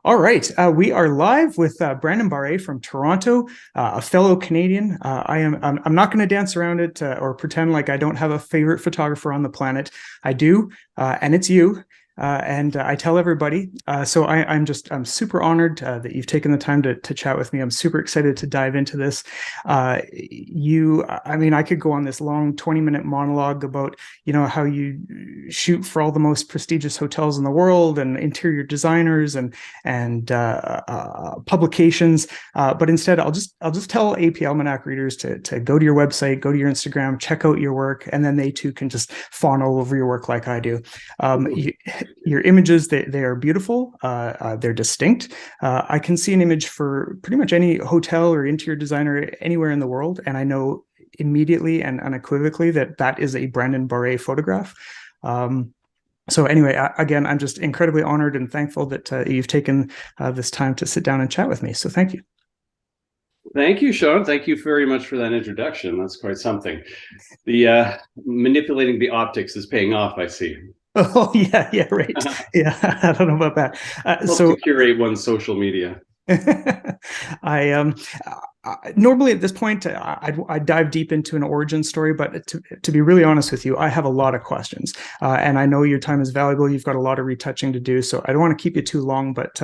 All right, we are live with Brandon Barre from Toronto, a fellow Canadian. I'm not going to dance around it or pretend like I don't have a favorite photographer on the planet. I do, and it's you. And I tell everybody. I'm super honored that you've taken the time to chat with me. I'm super excited to dive into this. I could go on this long 20-minute monologue about how you shoot for all the most prestigious hotels in the world and interior designers and publications. But instead, I'll just tell APAlmanac readers to go to your website, go to your Instagram, check out your work, and then they too can just fawn all over your work like I do. Your images, they are beautiful. They're distinct. I can see an image for pretty much any hotel or interior designer anywhere in the world, and I know immediately and unequivocally that is a Brandon Barre photograph. So anyway, again, I'm just incredibly honored and thankful that you've taken this time to sit down and chat with me. So thank you. Thank you, Shawn. Thank you very much for that introduction. That's quite something. The manipulating the optics is paying off, I see. Oh yeah, right. Yeah, I don't know about that. Helps to curate one's social media. I normally at this point I dive deep into an origin story, but to be really honest with you, I have a lot of questions, and I know your time is valuable. You've got a lot of retouching to do, so I don't want to keep you too long. But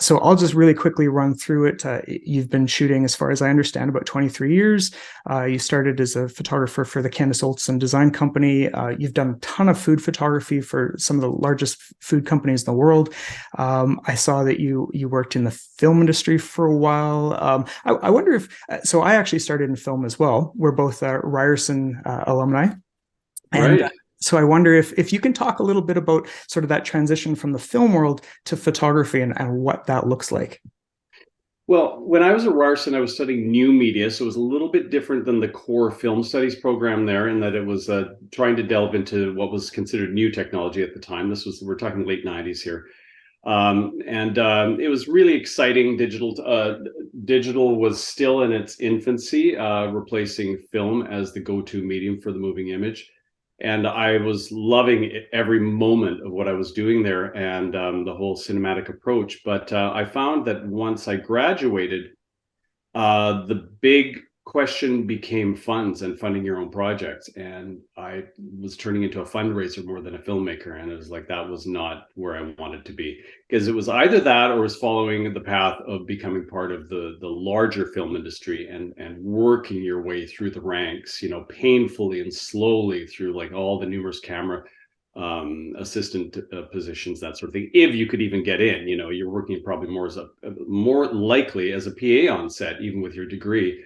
so I'll just really quickly run through it. You've been shooting, as far as I understand, about 23 years. You started as a photographer for the Candace Olson Design Company. You've done a ton of food photography for some of the largest food companies in the world. I saw that you worked in the film industry for a while. I wonder if so. I actually started in film as well. We're both Ryerson alumni, and Right. so I wonder if you can talk a little bit about sort of that transition from the film world to photography and what that looks like. Well, when I was at Ryerson, I was studying new media, so it was a little bit different than the core film studies program there, in that it was trying to delve into what was considered new technology at the time. We're talking late '90s here. And it was really exciting. Digital was still in its infancy, replacing film as the go-to medium for the moving image. And I was loving every moment of what I was doing there, and the whole cinematic approach. But I found that once I graduated, the big question became funds and funding your own projects. And I was turning into a fundraiser more than a filmmaker. And it was like, that was not where I wanted to be, because it was either that or was following the path of becoming part of the larger film industry and working your way through the ranks, painfully and slowly through like all the numerous camera assistant positions, that sort of thing. If you could even get in, you're working probably more likely as a PA on set, even with your degree,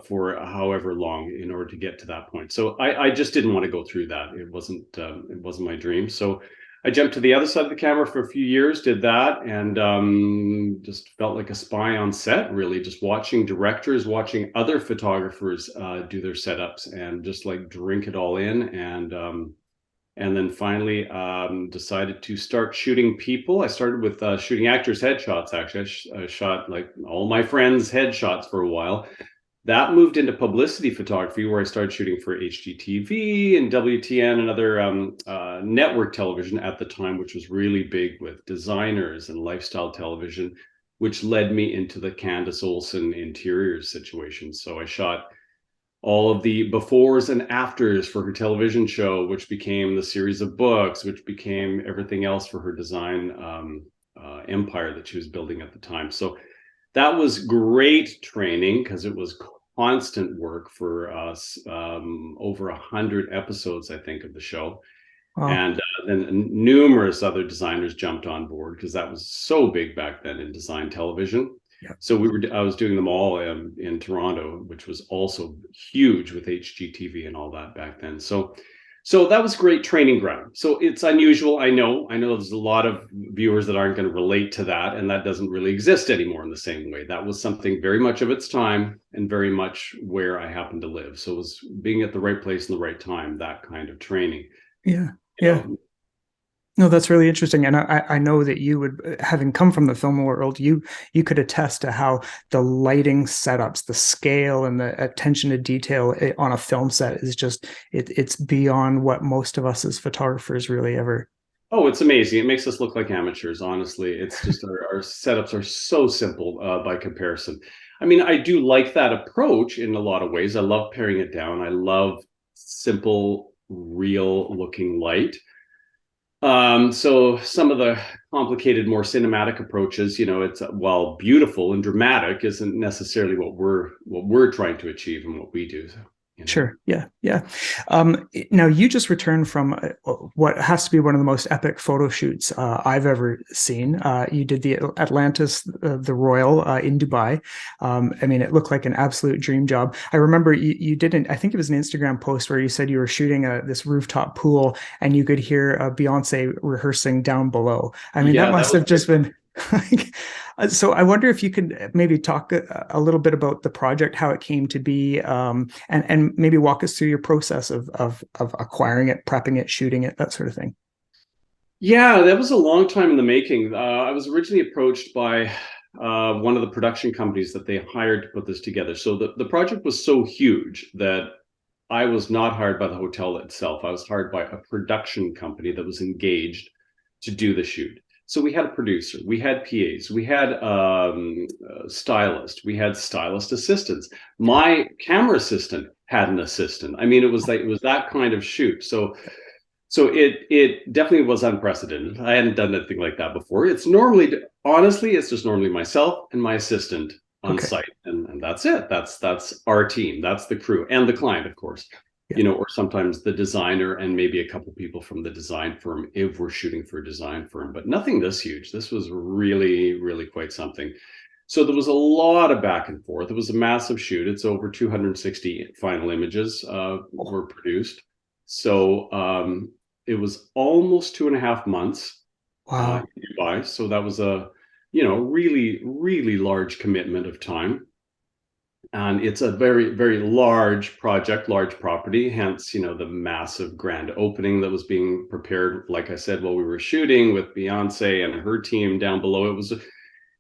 for however long in order to get to that point. So I just didn't want to go through that. It wasn't my dream. So I jumped to the other side of the camera for a few years, did that, and just felt like a spy on set, really, just watching directors, watching other photographers do their setups, and just like drink it all in. And then finally decided to start shooting people. I started with shooting actors' headshots, actually. I shot like all my friends' headshots for a while. That moved into publicity photography, where I started shooting for HGTV and WTN and other network television at the time, which was really big with designers and lifestyle television, which led me into the Candace Olson interiors situation. So I shot all of the befores and afters for her television show, which became the series of books, which became everything else for her design empire that she was building at the time. So that was great training, because it was constant work for us, over 100 episodes, I think, of the show. Wow. And then numerous other designers jumped on board, because that was so big back then in design television. Yeah. So I was doing them all in Toronto, which was also huge with HGTV and all that back then. So that was great training ground. So it's unusual. I know there's a lot of viewers that aren't going to relate to that, and that doesn't really exist anymore in the same way. That was something very much of its time and very much where I happened to live. So it was being at the right place in the right time, that kind of training. Yeah. You Yeah. know, No, that's really interesting, and I know that you would, having come from the film world, you could attest to how the lighting setups, the scale, and the attention to detail on a film set is just it's beyond what most of us as photographers really ever Oh, it's amazing. It makes us look like amateurs, honestly. It's just our setups are so simple by comparison. I mean, I do like that approach in a lot of ways. I love paring it down. I love simple, real looking light. So some of the complicated, more cinematic approaches, it's while beautiful and dramatic, isn't necessarily what we're trying to achieve and what we do. Sure. Yeah. Yeah. Now you just returned from what has to be one of the most epic photo shoots I've ever seen. You did the Atlantis, the Royal in Dubai. I mean, it looked like an absolute dream job. I remember you didn't, I think it was an Instagram post where you said you were shooting this rooftop pool and you could hear Beyonce rehearsing down below. I mean, that Yeah, that must was have just been like, so I wonder if you could maybe talk a little bit about the project, how it came to be, and maybe walk us through your process of acquiring it, prepping it, shooting it, that sort of thing. Yeah, that was a long time in the making. I was originally approached by one of the production companies that they hired to put this together. So the project was so huge that I was not hired by the hotel itself. I was hired by a production company that was engaged to do the shoot. So we had a producer, we had PAs, we had stylist, we had stylist assistants. My camera assistant had an assistant. I mean, it was that kind of shoot. So it definitely was unprecedented. I hadn't done anything like that before. It's normally, honestly, it's just normally myself and my assistant on Okay. site, and that's it. That's our team. That's the crew and the client, of course. Yeah. Or sometimes the designer and maybe a couple people from the design firm if we're shooting for a design firm. But nothing this huge. This was really, really quite something. So there was a lot of back and forth. It was a massive shoot. It's over 260 final images were produced. So it was almost 2.5 months Wow. in Dubai. So that was a, really, really large commitment of time. And it's a very, very large project, large property, hence, the massive grand opening that was being prepared, like I said, while we were shooting with Beyonce and her team down below. It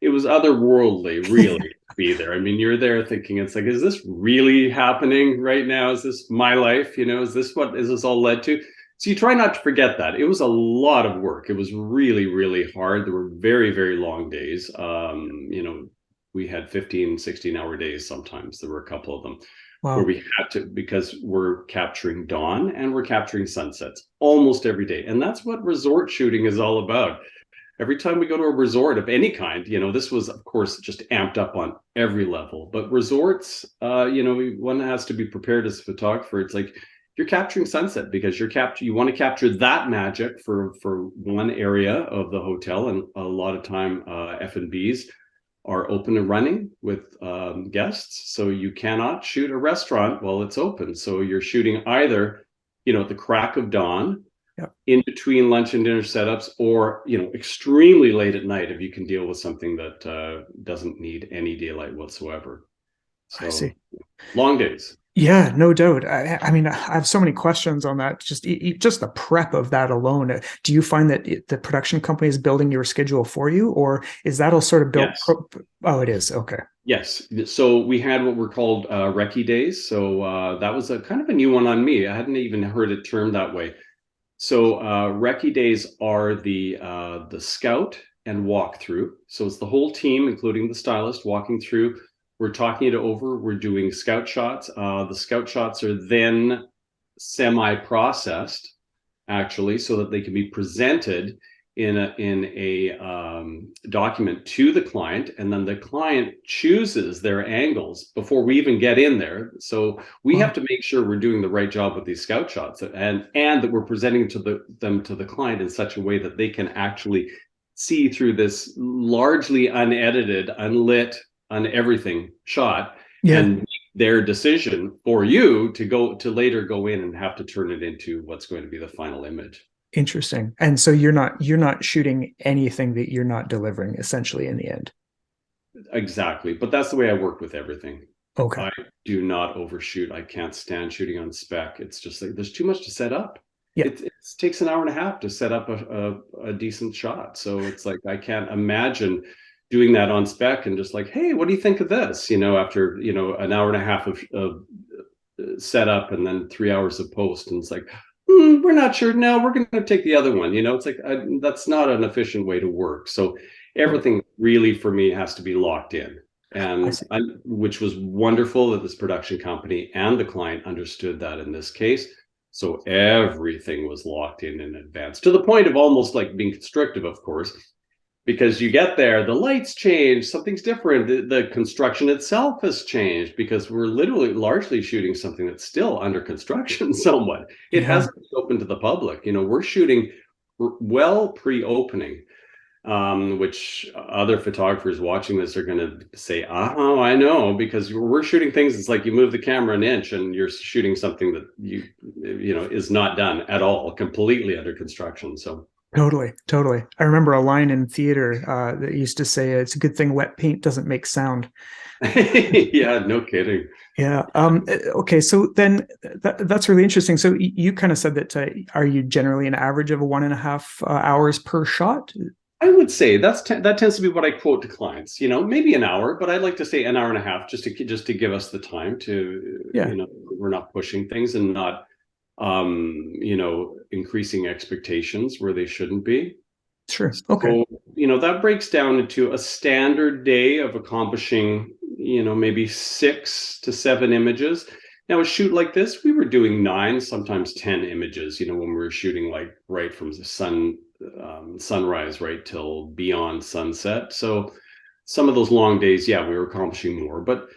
was otherworldly, really, to be there. I mean, you're there thinking, it's like, is this really happening right now? Is this my life? Is this all led to? So you try not to forget that. It was a lot of work. It was really, really hard. There were very, very long days. We had 15, 16-hour days sometimes. There were a couple of them where Wow. we had to, because we're capturing dawn and we're capturing sunsets almost every day. And that's what resort shooting is all about. Every time we go to a resort of any kind, this was, of course, just amped up on every level. But resorts, one has to be prepared as a photographer. It's like you're capturing sunset because you want to capture that magic for one area of the hotel, and a lot of time F&Bs are open and running with guests, so you cannot shoot a restaurant while it's open. So you're shooting either, at the crack of dawn Yeah. in between lunch and dinner setups, or extremely late at night if you can deal with something that doesn't need any daylight whatsoever. I see. So long days. Yeah, no doubt. I mean, I have so many questions on that. Just the prep of that alone. Do you find that the production company is building your schedule for you, or is that all sort of built? Yes. Oh, it is. Okay. Yes. So we had what were called recce days. So that was a kind of a new one on me. I hadn't even heard it termed that way. So recce days are the scout and walkthrough. So it's the whole team, including the stylist, walking through. We're talking it over. We're doing scout shots. The scout shots are then semi-processed, actually, so that they can be presented in a document to the client, and then the client chooses their angles before we even get in there. So we have Wow. to make sure we're doing the right job with these scout shots, and that we're presenting them to the client in such a way that they can actually see through this largely unedited, unlit, on everything shot, Yeah. and their decision for you to later go in and have to turn it into what's going to be the final image. Interesting. And so you're not shooting anything that you're not delivering essentially in the end. Exactly. But that's the way I work with everything. Okay. I do not overshoot. I can't stand shooting on spec. It's just like there's too much to set up. Yeah. It takes an hour and a half to set up a decent shot. So it's like I can't imagine doing that on spec and just like, hey, what do you think of this? After an hour and a half of setup and then 3 hours of post, and it's like, we're not sure. No, we're going to take the other one. It's like that's not an efficient way to work. So Totally. everything really for me has to be locked in. I And see. which was wonderful that this production company and the client understood that in this case. So everything was locked in advance to the point of almost like being constrictive, of course, because you get there, the lights change, something's different. The construction itself has changed because we're literally largely shooting something that's still under construction somewhat. It Yeah, hasn't been open to the public. We're shooting well pre-opening, which other photographers watching this are going to say, oh, I know, because we're shooting things. It's like you move the camera an inch and you're shooting something that is not done at all, completely under construction. So totally, totally. I remember a line in theater that used to say, "It's a good thing wet paint doesn't make sound." yeah, no kidding. Yeah. Okay. So then that's really interesting. So you kind of said that are you generally an average of 1.5 hours per shot? I would say that tends to be what I quote to clients. Maybe an hour, but I'd like to say an hour and a half, just to give us the time to, Yeah, we're not pushing things and not, increasing expectations where they shouldn't be. sure. Okay. So, that breaks down into a standard day of accomplishing, maybe 6 to 7 images. Now, a shoot like this, we were doing 9, sometimes 10 images, when we were shooting like right from the sunrise right till beyond sunset. So some of those long days, yeah, we were accomplishing more. But,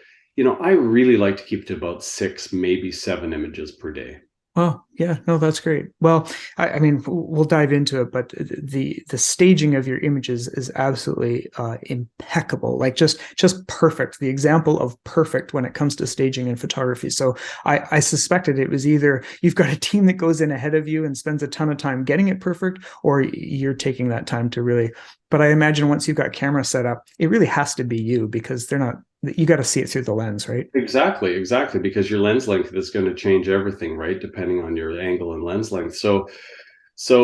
I really like to keep to about 6, maybe 7 images per day. Well, yeah, no, that's great. Well, I mean, we'll dive into it, but the staging of your images is absolutely impeccable, like just perfect. The example of perfect when it comes to staging and photography. So I suspected it was either you've got a team that goes in ahead of you and spends a ton of time getting it perfect, or you're taking that time to really. But I imagine once you've got camera set up, it really has to be you because they're not. You got to see it through the lens, right? Exactly, because your lens length is going to change everything, right? Depending on your angle and lens length. So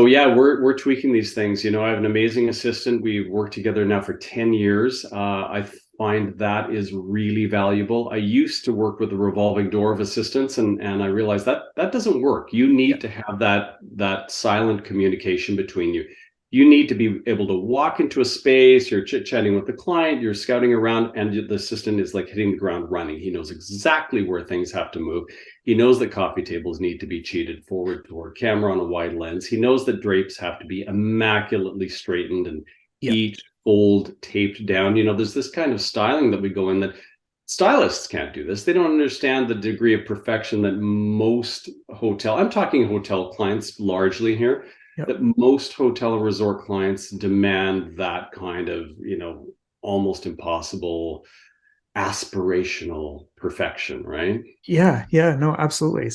yeah, we're tweaking these things. I have an amazing assistant. We've worked together now for 10 years. I find that is really valuable. I used to work with a revolving door of assistants, and I realized that doesn't work. You Yeah. need to have that silent communication between you. You need to be able to walk into a space, you're chit-chatting with the client, you're scouting around, and the assistant is like hitting the ground running. He knows exactly where things have to move. He knows that coffee tables need to be cheated forward toward camera on a wide lens. He knows that drapes have to be immaculately straightened and Yeah. each fold taped down. There's this kind of styling that we go in that stylists can't do this. They don't understand the degree of perfection that I'm talking hotel clients largely here, Yeah. that most hotel and resort clients demand that kind of, almost impossible aspirational perfection, right? Yeah, yeah, no, absolutely.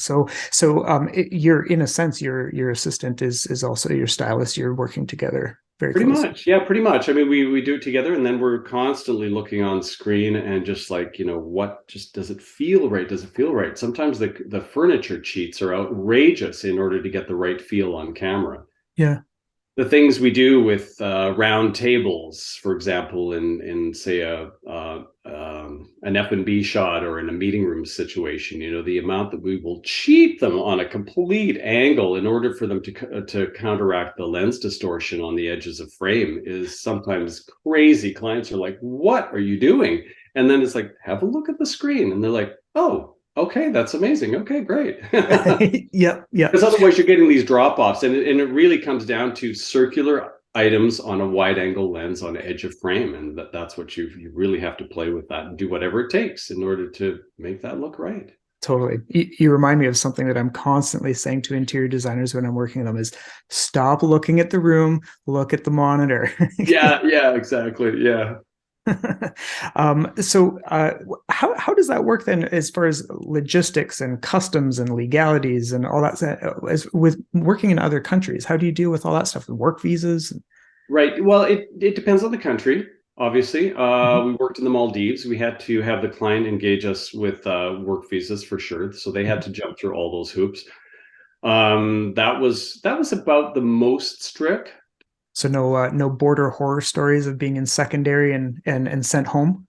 You're in a sense, your assistant is also your stylist. You're working together very Pretty closely. much. Yeah, pretty much. I mean, we do it together and then we're constantly looking on screen and just like, what just does it feel right? Does it feel right? Sometimes the furniture cheats are outrageous in order to get the right feel on camera. Yeah, The things we do with round tables, for example, in say an F&B shot or in a meeting room situation, the amount that we will cheat them on a complete angle in order for them to counteract the lens distortion on the edges of frame is sometimes crazy. Clients are like, "What are you doing?" And then it's like, "Have a look at the screen," and they're like, "Oh, okay, that's amazing. Okay, great." yeah, yeah, Because otherwise you're getting these drop offs, and it really comes down to circular items on a wide angle lens on edge of frame, and that's what you really have to play with that and do whatever it takes in order to make that look right. totally. You remind me of something that I'm constantly saying to interior designers when I'm working with them is stop looking at the room, look at the monitor. Yeah, exactly. Yeah. How does that work then, as far as logistics and customs and legalities and all that? As with working in other countries, how do you deal with all that stuff? Work visas? Right. Well, it depends on the country. Obviously, Mhm. we worked in the Maldives. We had to have the client engage us with work visas for sure. So they had to jump through all those hoops. That was about the most strict. So no border horror stories of being in secondary and sent home.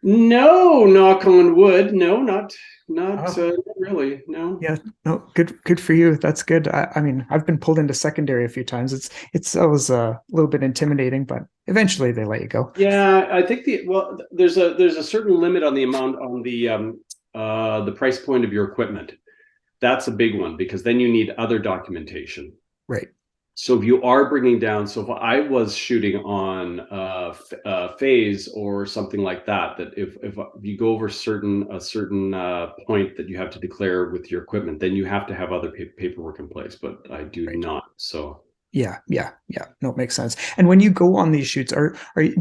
No, knock on wood. No, not Oh, not really. No. yeah, no, good for you. That's good. I mean, I've been pulled into secondary a few times. It's always a little bit intimidating, but eventually they let you go. Yeah, I think there's a certain limit on the amount on the price point of your equipment. That's a big one because then you need other documentation. Right. So if you are bringing down, so if I was shooting on phase or something like that, that if you go over a certain point that you have to declare with your equipment, then you have to have other paperwork in place. But I do Right. not. So Yeah. No, it makes sense. And when you go on these shoots,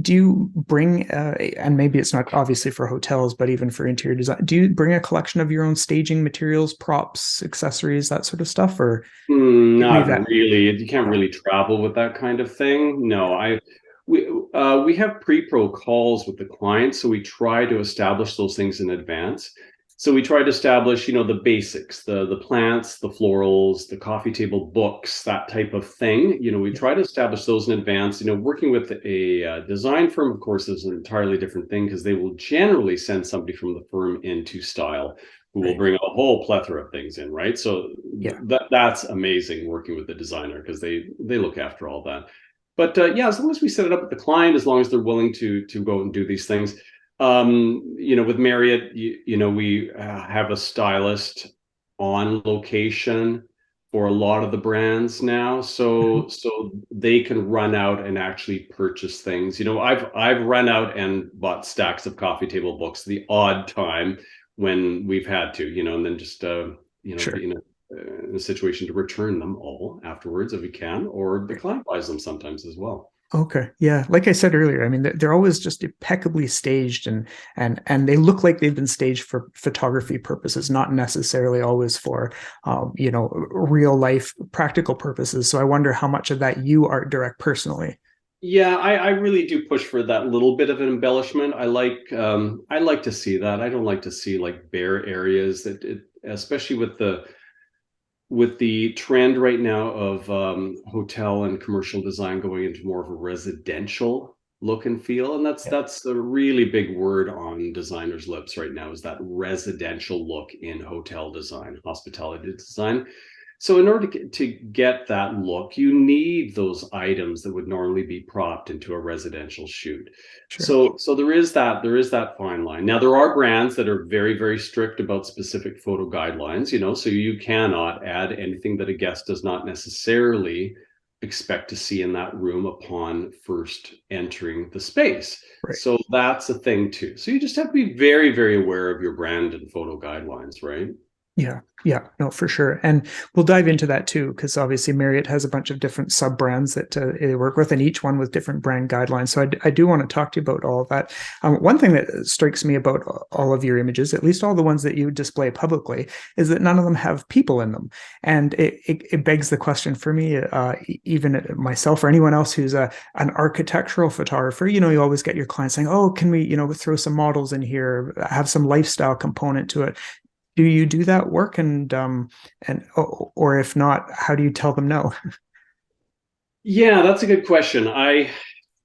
do you bring and maybe it's not obviously for hotels, but even for interior design, do you bring a collection of your own staging materials, props, accessories, that sort of stuff, or you leave Not that? really. You can't No. really travel with that kind of thing. No, we have pre-pro calls with the client, so we try to establish those things in advance. So we try to establish, the basics, the plants, the florals, the coffee table books, that type of thing. We Yeah, try to establish those in advance. Working with a design firm, of course, is an entirely different thing because they will generally send somebody from the firm in to style who will right. bring a whole plethora of things in, right? So Yeah. that's amazing working with the designer because they look after all that. But yeah, as long as we set it up with the client, as long as they're willing to go and do these things, with Marriott, we have a stylist on location for a lot of the brands now, Mhm. so they can run out and actually purchase things. I've run out and bought stacks of coffee table books the odd time when we've had to, and then just Sure. be in a situation to return them all afterwards if we can, or the Right. client buys them sometimes as well. Okay. Yeah. Like I said earlier, I mean, they're always just impeccably staged and they look like they've been staged for photography purposes, not necessarily always for, real life practical purposes. So I wonder how much of that you art direct personally. Yeah, I really do push for that little bit of an embellishment. I like to see that. I don't like to see like bare areas especially with the trend right now of hotel and commercial design going into more of a residential look and feel, and that's Yeah. that's a really big word on designers' lips right now, is that residential look in hotel design, hospitality design. So in order to get that look, you need those items that would normally be propped into a residential shoot. Sure. So there is that fine line. Now there are brands that are very, very strict about specific photo guidelines, so you cannot add anything that a guest does not necessarily expect to see in that room upon first entering the space. Right. So that's a thing too. So you just have to be very, very aware of your brand and photo guidelines, right? Yeah, no, for sure. And we'll dive into that too, because obviously Marriott has a bunch of different sub brands that they work with, and each one with different brand guidelines. So I do want to talk to you about all of that. One thing that strikes me about all of your images, at least all the ones that you display publicly, is that none of them have people in them. And it begs the question for me, even myself or anyone else who's an architectural photographer, you always get your clients saying, oh, can we, throw some models in here, have some lifestyle component to it. Do you do that work or if not, how do you tell them no? Yeah, that's a good question. I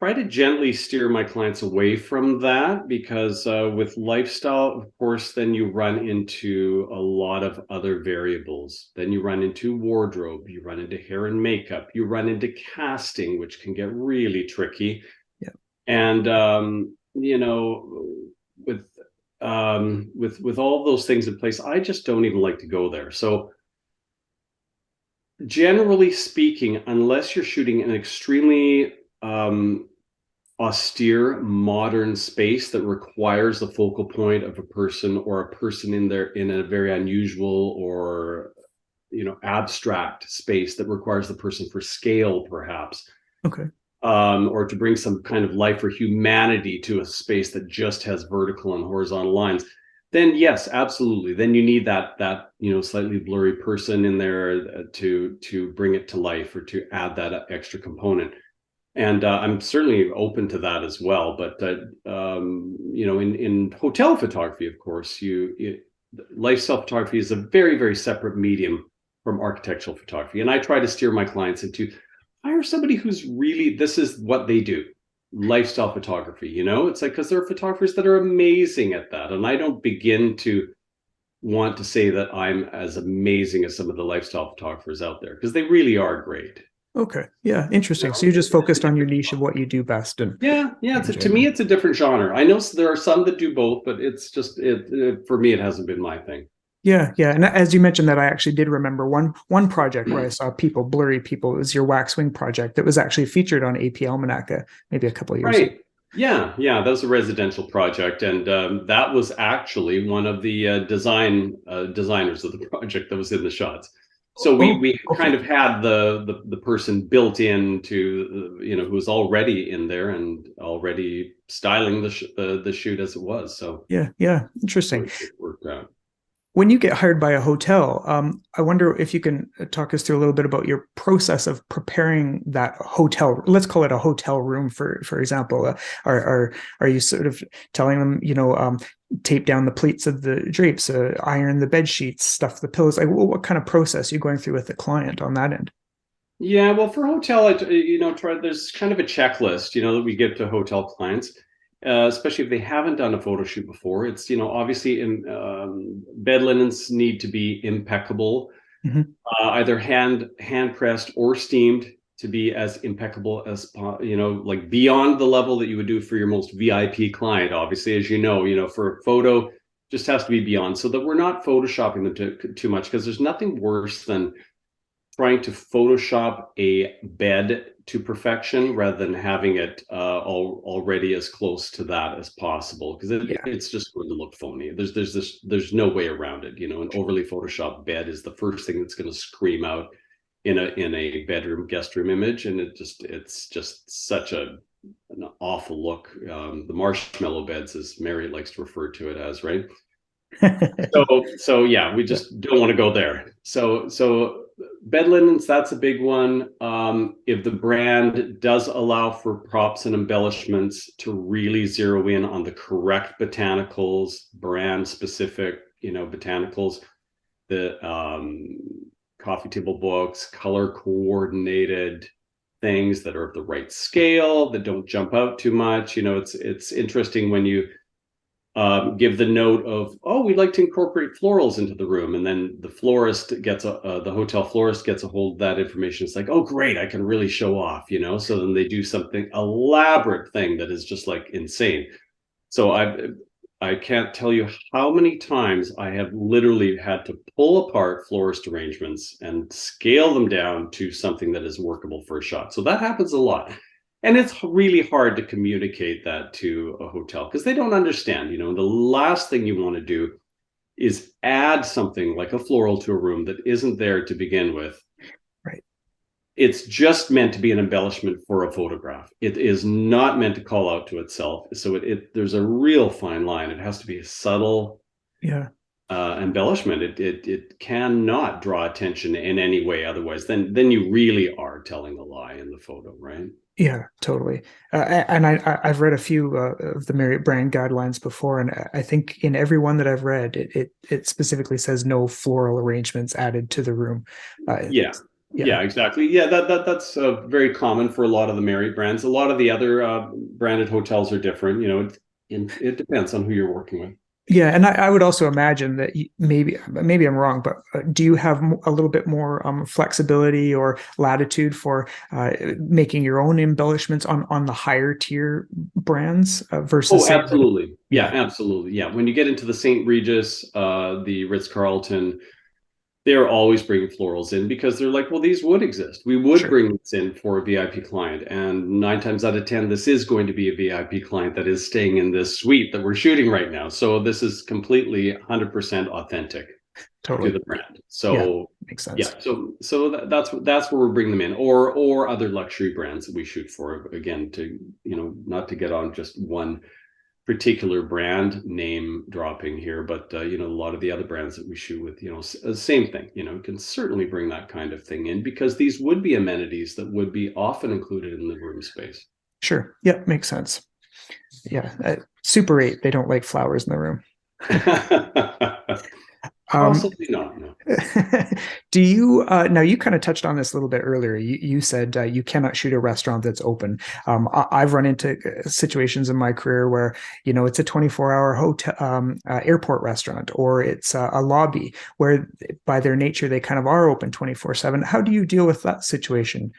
try to gently steer my clients away from that because with lifestyle, of course, then you run into a lot of other variables. Then you run into wardrobe, you run into hair and makeup, you run into casting, which can get really tricky. Yeah. And with with all those things in place, I just don't even like to go there. So generally speaking, unless you're shooting an extremely austere modern space that requires the focal point of a person, or a person in a very unusual or abstract space that requires the person for scale, perhaps, Okay. or to bring some kind of life or humanity to a space that just has vertical and horizontal lines, then yes, absolutely. Then you need that slightly blurry person in there to bring it to life or to add that extra component. And I'm certainly open to that as well. But in hotel photography, of course, lifestyle photography is a very, very separate medium from architectural photography, and I try to steer my clients into hire somebody who's really, this is what they do. lifestyle photography. It's like, because there are photographers that are amazing at that, and I don't begin to want to say that I'm as amazing as some of the lifestyle photographers out there, because they really are great. Okay. Yeah. Interesting. So you just focused on your niche of what you do best, and Yeah. To me, general. it's a different genre. I know there are some that do both, but it's just for me. It hasn't been my thing. Yeah, yeah. And as you mentioned that, I actually did remember one project where I saw people, blurry people. It was your waxwing project that was actually featured on APAlmanac maybe a couple of years ago. Right. Yeah. That was a residential project, and that was actually one of the designers of the project that was in the shots. So Oh, we okay. kind of had the person built into, who was already in there and already styling the shoot as it was. So Yeah, yeah. Interesting. it worked out. When you get hired by a hotel, I wonder if you can talk us through a little bit about your process of preparing that hotel. Let's call it a hotel room, for example. Are you sort of telling them, tape down the pleats of the drapes, iron the bed sheets, stuff the pillows? Like, what kind of process are you going through with the client on that end? Yeah, well, for hotel, there's kind of a checklist, that we give to hotel clients, especially if they haven't done a photo shoot before. It's, obviously bed linens need to be impeccable, Mhm. either hand pressed or steamed to be as impeccable as, like beyond the level that you would do for your most VIP client. Obviously, as for a photo, just has to be beyond, so that we're not photoshopping them too much, because there's nothing worse than trying to Photoshop a bed to perfection rather than having it already as close to that as possible, because Yeah, it's just going to look phony. There's no way around it. An overly photoshopped bed is the first thing that's going to scream out in a bedroom guest room image, and it's just such an awful look. The marshmallow beds, as Mary likes to refer to it as, right? So yeah, we yeah, just don't want to go there. So bed linens, that's a big one. If the brand does allow for props and embellishments, to really zero in on the correct botanicals, brand specific, botanicals, the coffee table books, color coordinated things that are of the right scale, that don't jump out too much. It's interesting when you give the note of, oh, we'd like to incorporate florals into the room, and then the hotel florist gets a hold of that information. It's like, oh, great, I can really show off. So then they do something elaborate thing that is just like insane. So I can't tell you how many times I have literally had to pull apart florist arrangements and scale them down to something that is workable for a shot. So that happens a lot. And it's really hard to communicate that to a hotel, because they don't understand. The last thing you want to do is add something like a floral to a room that isn't there to begin with. right. It's just meant to be an embellishment for a photograph. It is not meant to call out to itself. So there's a real fine line. It has to be a subtle Yeah. embellishment. It cannot draw attention in any way. Otherwise, then you really are telling a lie in the photo, right? Yeah, totally. And I've read a few of the Marriott brand guidelines before, and I think in every one that I've read, it specifically says no floral arrangements added to the room. Yeah. Yeah, Yeah, exactly. Yeah, that's very common for a lot of the Marriott brands. A lot of the other branded hotels are different. It depends on who you're working with. yeah, and I would also imagine that maybe I'm wrong, but do you have a little bit more flexibility or latitude for making your own embellishments on the higher tier brands versus Oh, say, like, absolutely. Yeah, yeah, absolutely. Yeah. When you get into the St. Regis, the Ritz-Carlton, they're always bringing florals in, because they're like, well, these would exist. We would sure, bring this in for a VIP client. And 9 times out of 10, this is going to be a VIP client that is staying in this suite that we're shooting right now. So this is completely 100% authentic to totally, the brand. yeah, So makes yeah, sense. that's where we're bringing them in, or other luxury brands that we shoot for. Again, to not to get on just one particular brand name dropping here, but a lot of the other brands that we shoot with, same thing. You can certainly bring that kind of thing in, because these would be amenities that would be often included in the room space. Sure, yeah, makes sense. Yeah, Super 8, they don't like flowers in the room. Possibly not. No. Do you now you kind of touched on this a little bit earlier. You said you cannot shoot a restaurant that's open. I've run into situations in my career where, you know, it's a 24-hour hotel airport restaurant, or it's a lobby where by their nature they kind of are open 24/7. How do you deal with that situation?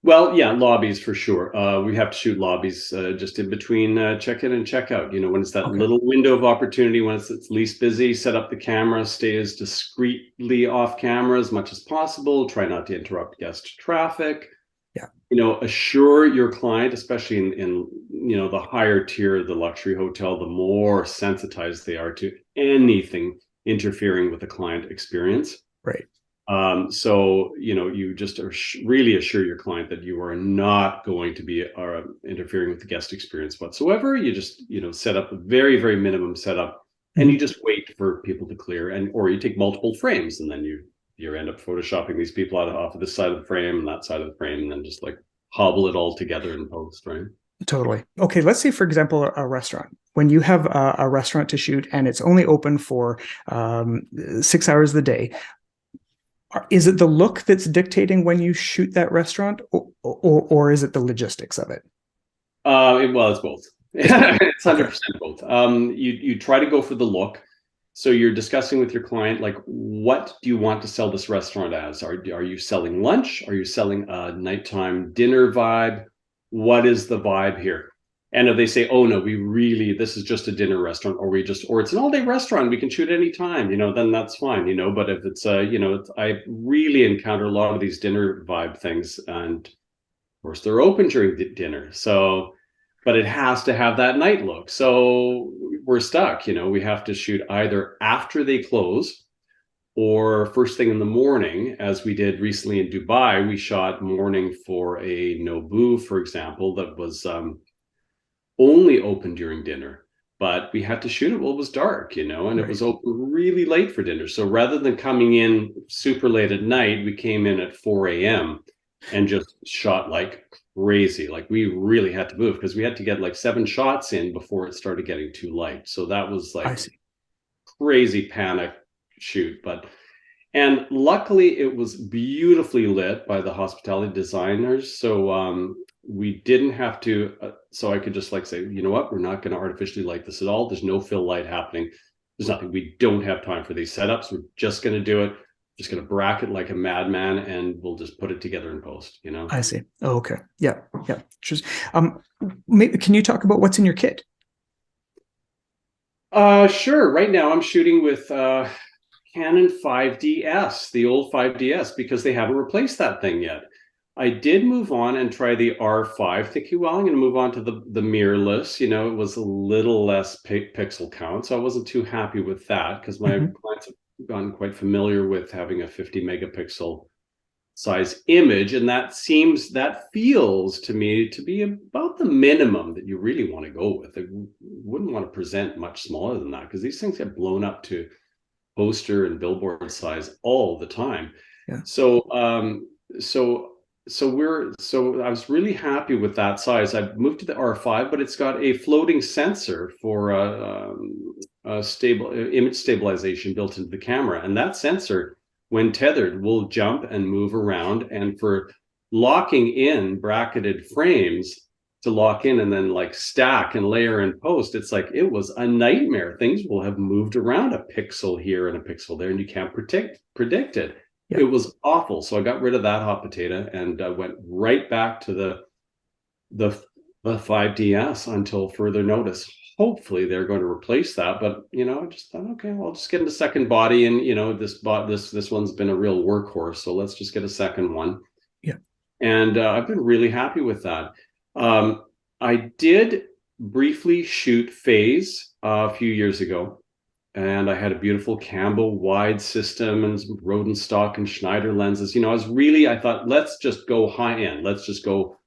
Well, yeah, lobbies for sure. We have to shoot lobbies just in between check-in and check-out. You know, when it's that Okay. little window of opportunity, when it's least busy, set up the camera, stay as discreetly off camera as much as possible. Try not to interrupt guest traffic. Yeah. You know, assure your client, especially in you know the higher tier of the luxury hotel, the more sensitized they are to anything interfering with the client experience. Right. So, you know, you just really assure your client that you are not going to be interfering with the guest experience whatsoever. You just, you know, set up a very, very minimum setup, and you Mhm. just wait for people to clear, and or you take multiple frames, and then you end up photoshopping these people out off of this side of the frame and that side of the frame, and then just like hobble it all together in post, right? Totally. Okay, let's say, for example, a restaurant. When you have a restaurant to shoot and it's only open for 6 hours of the day, is it the look that's dictating when you shoot that restaurant, or is it the logistics of it? Well, it's both. It's both. It's Okay. 100% both. You try to go for the look. So you're discussing with your client, like, what do you want to sell this restaurant as? Are you selling lunch? Are you selling a nighttime dinner vibe? What is the vibe here? And if they say, oh no, this is just a dinner restaurant, or it's an all day restaurant, we can shoot anytime, you know, then that's fine, you know. But if it's you know, I really encounter a lot of these dinner vibe things, and course, they're open during dinner. So, but it has to have that night look. So we're stuck. You know, we have to shoot either after they close or first thing in the morning, as we did recently in Dubai. We shot morning for a Nobu, for example, that was only open during dinner. But we had to shoot it while it was dark, you know, and it Right. was open really late for dinner. So rather than coming in super late at night, we came in at 4 a.m. and just shot like crazy. Like we really had to move because we had to get like 7 shots in before it started getting too light. So that was I like see. crazy panic shoot. But and luckily, it was beautifully lit by the hospitality designers. So we didn't have to. So I could just like say, you know what, we're not going to artificially light this at all. There's no fill light happening. There's nothing. We don't have time for these setups. We're just going to do it. Just going to bracket like a madman, and we'll just put it together in post. You know. I see. Oh, okay. Yeah. Yeah. Just, maybe, can you talk about what's in your kit? Sure. Right now, I'm shooting with Canon 5DS, the old 5DS, because they haven't replaced that thing yet. I did move on and try the R5, thinking, well, I'm going to move on to the mirrorless. You know, it was a little less pixel count, so I wasn't too happy with that because my Mhm. clients have gotten quite familiar with having a 50 megapixel size image, and that feels to me to be about the minimum that you really want to go with. I wouldn't want to present much smaller than that because these things get blown up to poster and billboard size all the time. Yeah. So so I was really happy with that size. I moved to the R5, but it's got a floating sensor for stable image stabilization built into the camera, and that sensor, when tethered, will jump and move around. And for locking in bracketed frames, to lock in and then like stack and layer and post, it's like it was a nightmare. Things will have moved around a pixel here and a pixel there, and you can't predict it. Yeah. It was awful. So I got rid of that hot potato and went right back to the the 5DS until further notice. Hopefully they're going to replace that, but you know, I just thought, okay, well, I'll just get a second body, and you know, this one's been a real workhorse, so let's just get a second one. Yeah. And I've been really happy with that. I did briefly shoot Phase a few years ago, and I had a beautiful Campbell wide system and some Rodenstock and Schneider lenses. You know, I thought, let's just go high end. Let's just go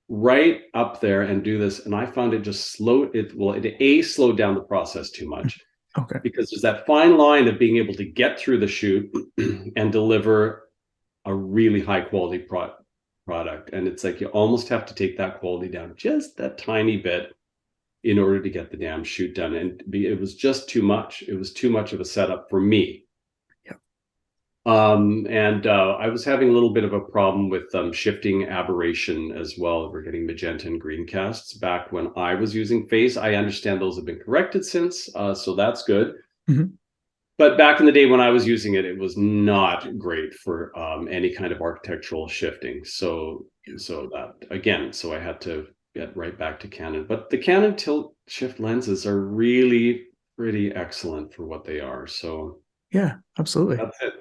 right up there and do this. And I found it just it slowed down the process too much Okay. because there's that fine line of being able to get through the shoot and deliver a really high quality product. And it's like you almost have to take that quality down just that tiny bit in order to get the damn shoot done. And it was just too much. It was too much of a setup for me. And I was having a little bit of a problem with shifting aberration as well. We're getting magenta and green casts back when I was using phase. I understand those have been corrected since, so that's good. Mhm. But back in the day when I was using it, it was not great for any kind of architectural shifting. So that again, so I had to get right back to Canon. But the Canon tilt shift lenses are really pretty excellent for what they are. So Yeah, absolutely. that's it.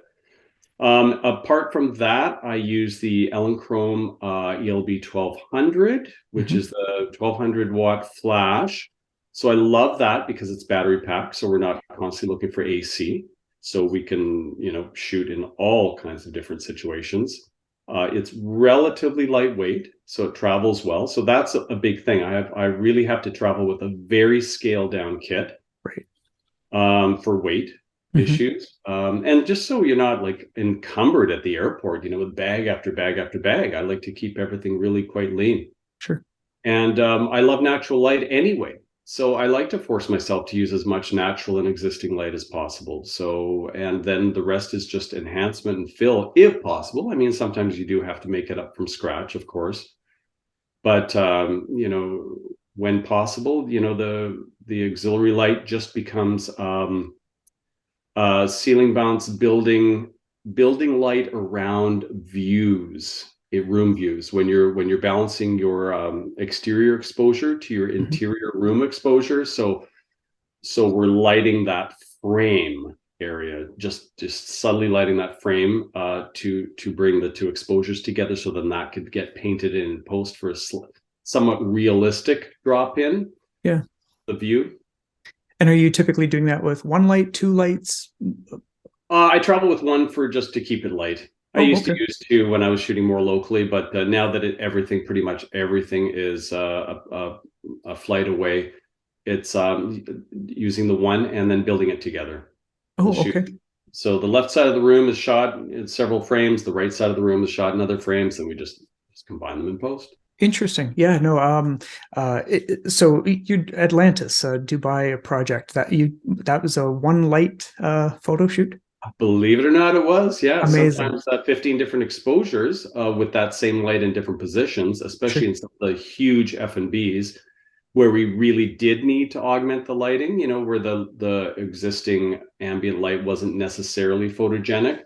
Apart from that, I use the Elinchrom ELB 1200, which Mhm. is the 1200-watt flash. So I love that because it's battery packed, so we're not constantly looking for AC. So we can, shoot in all kinds of different situations. It's relatively lightweight, so it travels well. So that's a big thing. I really have to travel with a very scaled down kit Right. for weight Mhm. issues. And just so you're not like encumbered at the airport, with bag after bag after bag. I like to keep everything really quite lean. Sure. And I love natural light anyway. So I like to force myself to use as much natural and existing light as possible. So, and then the rest is just enhancement and fill if possible. I mean, sometimes you do have to make it up from scratch, of course. But, when possible, the auxiliary light just becomes ceiling bounce building light around views, room views, when you're balancing your exterior exposure to your Mhm. interior room exposure. So we're lighting that frame area, just subtly lighting that frame to bring the two exposures together, so then that could get painted in post for a somewhat realistic drop in Yeah. the view. And are you typically doing that with one light, two lights? I travel with one for just to keep it light. I Oh, used to okay. use two when I was shooting more locally, but now that pretty much everything is a flight away, it's using the one and then building it together. We'll Oh, shoot. okay. So the left side of the room is shot in several frames. The right side of the room is shot in other frames, and we just combine them in post. Interesting. Yeah, no, so you Atlantis, Dubai project that was a one light photo shoot. Believe it or not, it was. Yeah, Amazing. sometimes 15 different exposures with that same light in different positions, especially Sure. in some of the huge F&Bs where we really did need to augment the lighting, where the existing ambient light wasn't necessarily photogenic.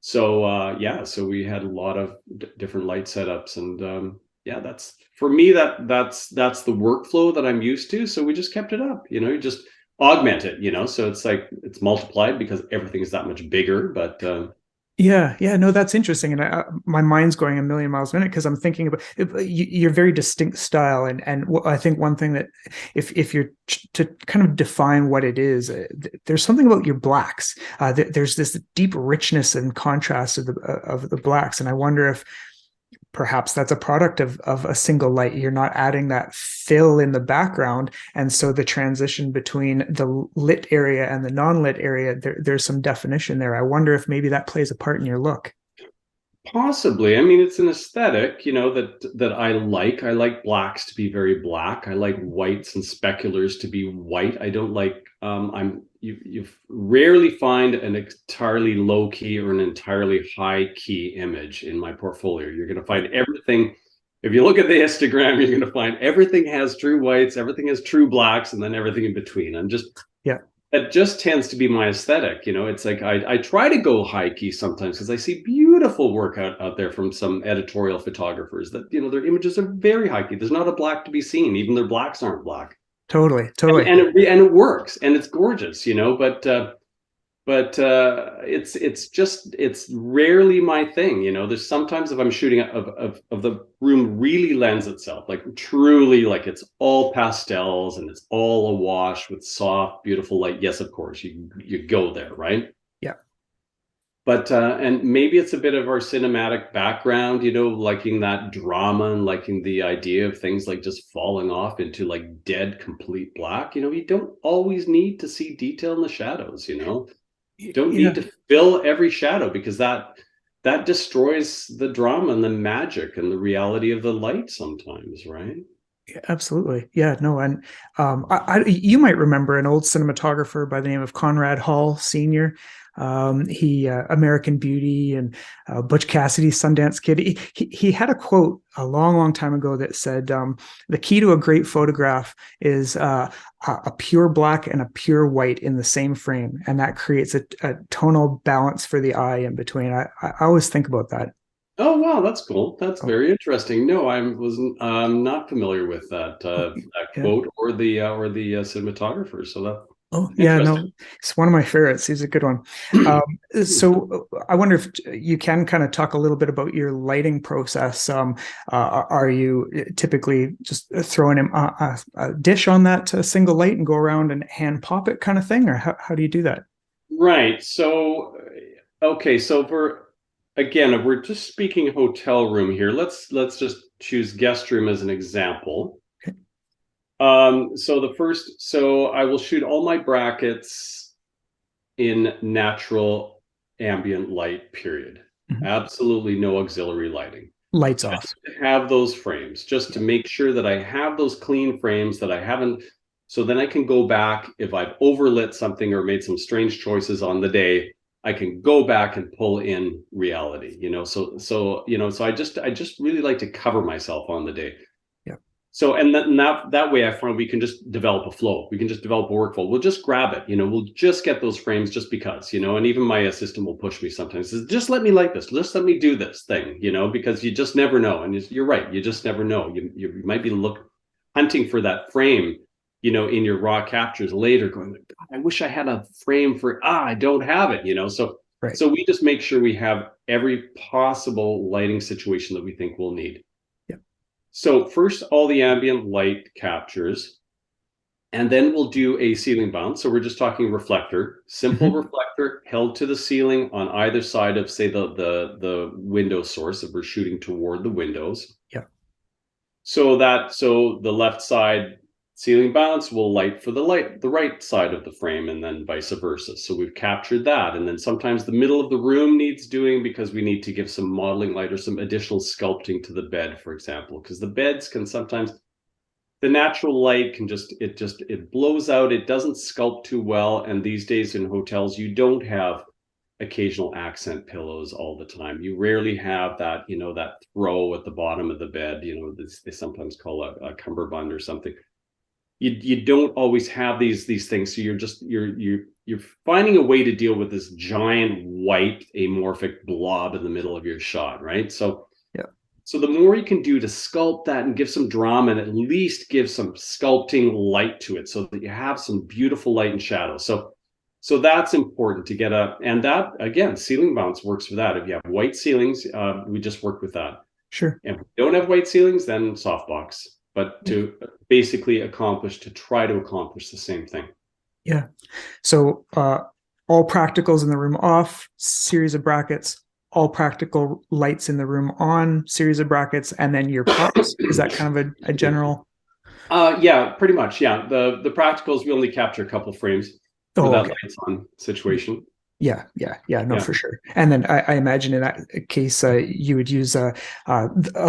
So yeah, so we had a lot of different light setups, and yeah, that's for me that's the workflow that I'm used to. So we just kept it up, you just augment it, so it's like it's multiplied because everything is that much bigger. But Yeah, yeah, no, that's interesting, and my mind's going a million miles a minute because I'm thinking about your very distinct style, and I think one thing that if you're to kind of define what it is, there's something about your blacks. There's this deep richness and contrast of the blacks, and I wonder if perhaps that's a product of a single light. You're not adding that fill in the background, and so the transition between the lit area and the non-lit area, there's some definition there. I wonder if maybe that plays a part in your look. possibly. I mean, it's an aesthetic, that I like. I like blacks to be very black. I like whites and speculars to be white. I don't like you rarely find an entirely low key or an entirely high key image in my portfolio. You're going to find everything. If you look at the Instagram, you're going to find everything has true whites, everything has true blacks, and then everything in between. Yeah, That just tends to be my aesthetic. It's like I try to go high key sometimes because I see beautiful work out there from some editorial photographers that, their images are very high key. There's not a black to be seen. Even their blacks aren't black. totally, And, totally. and, it works and it's gorgeous, but it's rarely my thing. There's sometimes if I'm shooting of the room really lends itself like truly like it's all pastels and it's all awash with soft beautiful light. Yes, of course you go there, right? Yeah, But and maybe it's a bit of our cinematic background, liking that drama and liking the idea of things like just falling off into like dead complete black. You don't always need to see detail in the shadows. Don't need yeah. to fill every shadow because that destroys the drama and the magic and the reality of the light sometimes, right? Yeah, absolutely. Yeah, no, and you might remember an old cinematographer by the name of Conrad Hall Sr. He American Beauty and Butch Cassidy, Sundance Kid. He had a quote a long, long time ago that said, "The key to a great photograph is a pure black and a pure white in the same frame, and that creates a tonal balance for the eye in between." I always think about that. Oh wow, that's cool. That's Oh, very interesting. No, I wasn't not familiar with oh, that yeah. quote or the cinematographer. So that Oh, yeah, interesting. no, it's one of my favorites. He's a good one. Um, so I wonder if you can kind of talk a little bit about your lighting process. Are you typically just throwing a dish on that single light and go around and hand pop it kind of thing, or how do you do that? Right. So okay, so for again, if we're just speaking hotel room here, let's just choose guest room as an example. Okay. So I will shoot all my brackets in natural ambient light, period. Mhm. Absolutely no auxiliary lighting. Lights off. Just to have those frames, just to Yeah. make sure that I have those clean frames that I haven't, so then I can go back if I've overlit something or made some strange choices on the day. I can go back and pull in reality, so I just really like to cover myself on the day. Yeah. So, and that way I find we can just develop a flow. We can just develop a workflow. We'll just grab it, we'll just get those frames just because, and even my assistant will push me sometimes. Says, just let me like this. Just let me do this thing, because you just never know. And you're right. You just never know. You might be hunting for that frame, in your raw captures later going, God, I wish I had a frame I don't have it. Right. So we just make sure we have every possible lighting situation that we think we'll need. Yeah. So first, all the ambient light captures, and then we'll do a ceiling bounce. So we're just talking reflector, simple Hmm. reflector held to the ceiling on either side of, say, the window source if we're shooting toward the windows. Yeah. So the left side ceiling balance will light for the right side of the frame, and then vice versa. So we've captured that, and then sometimes the middle of the room needs doing because we need to give some modeling light or some additional sculpting to the bed, for example, because the beds can sometimes, the natural light can it blows out, it doesn't sculpt too well, and these days in hotels you don't have occasional accent pillows all the time. You rarely have that throw at the bottom of the bed, they sometimes call a cummerbund or something. You don't always have these things, so you're finding a way to deal with this giant white amorphic blob in the middle of your shot, right? Yeah. So the more you can do to sculpt that and give some drama and at least give some sculpting light to it so that you have some beautiful light and shadow. So that's important to get and that, again, ceiling bounce works for that. If you have white ceilings, we just work with that. Sure. And if we don't have white ceilings, then softbox, but Yeah. to basically try to accomplish the same thing. Yeah. So all practicals in the room off, series of brackets, all practical lights in the room on, series of brackets, and then your props. Is that kind of a general? Yeah, pretty much. Yeah. The practicals, we only capture a couple frames for Oh, that okay. lights on situation. Yeah, yeah, yeah. No, Yeah. for sure. And then I imagine in that case, you would use a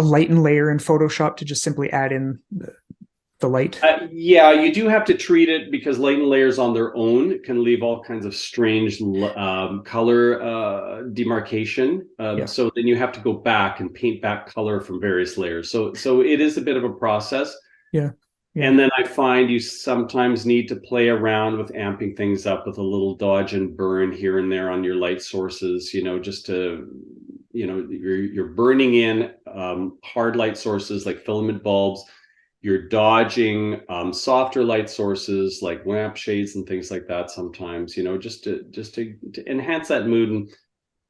lighten layer in Photoshop to just simply add in the light. Yeah, you do have to treat it because lighten layers on their own can leave all kinds of strange color demarcation. Yeah, So then you have to go back and paint back color from various layers. So it is a bit of a process. yeah, yeah, And then I find you sometimes need to play around with amping things up with a little dodge and burn here and there on your light sources, just to, you're burning in hard light sources like filament bulbs. You're dodging softer light sources like lamp shades and things like that sometimes, just to enhance that mood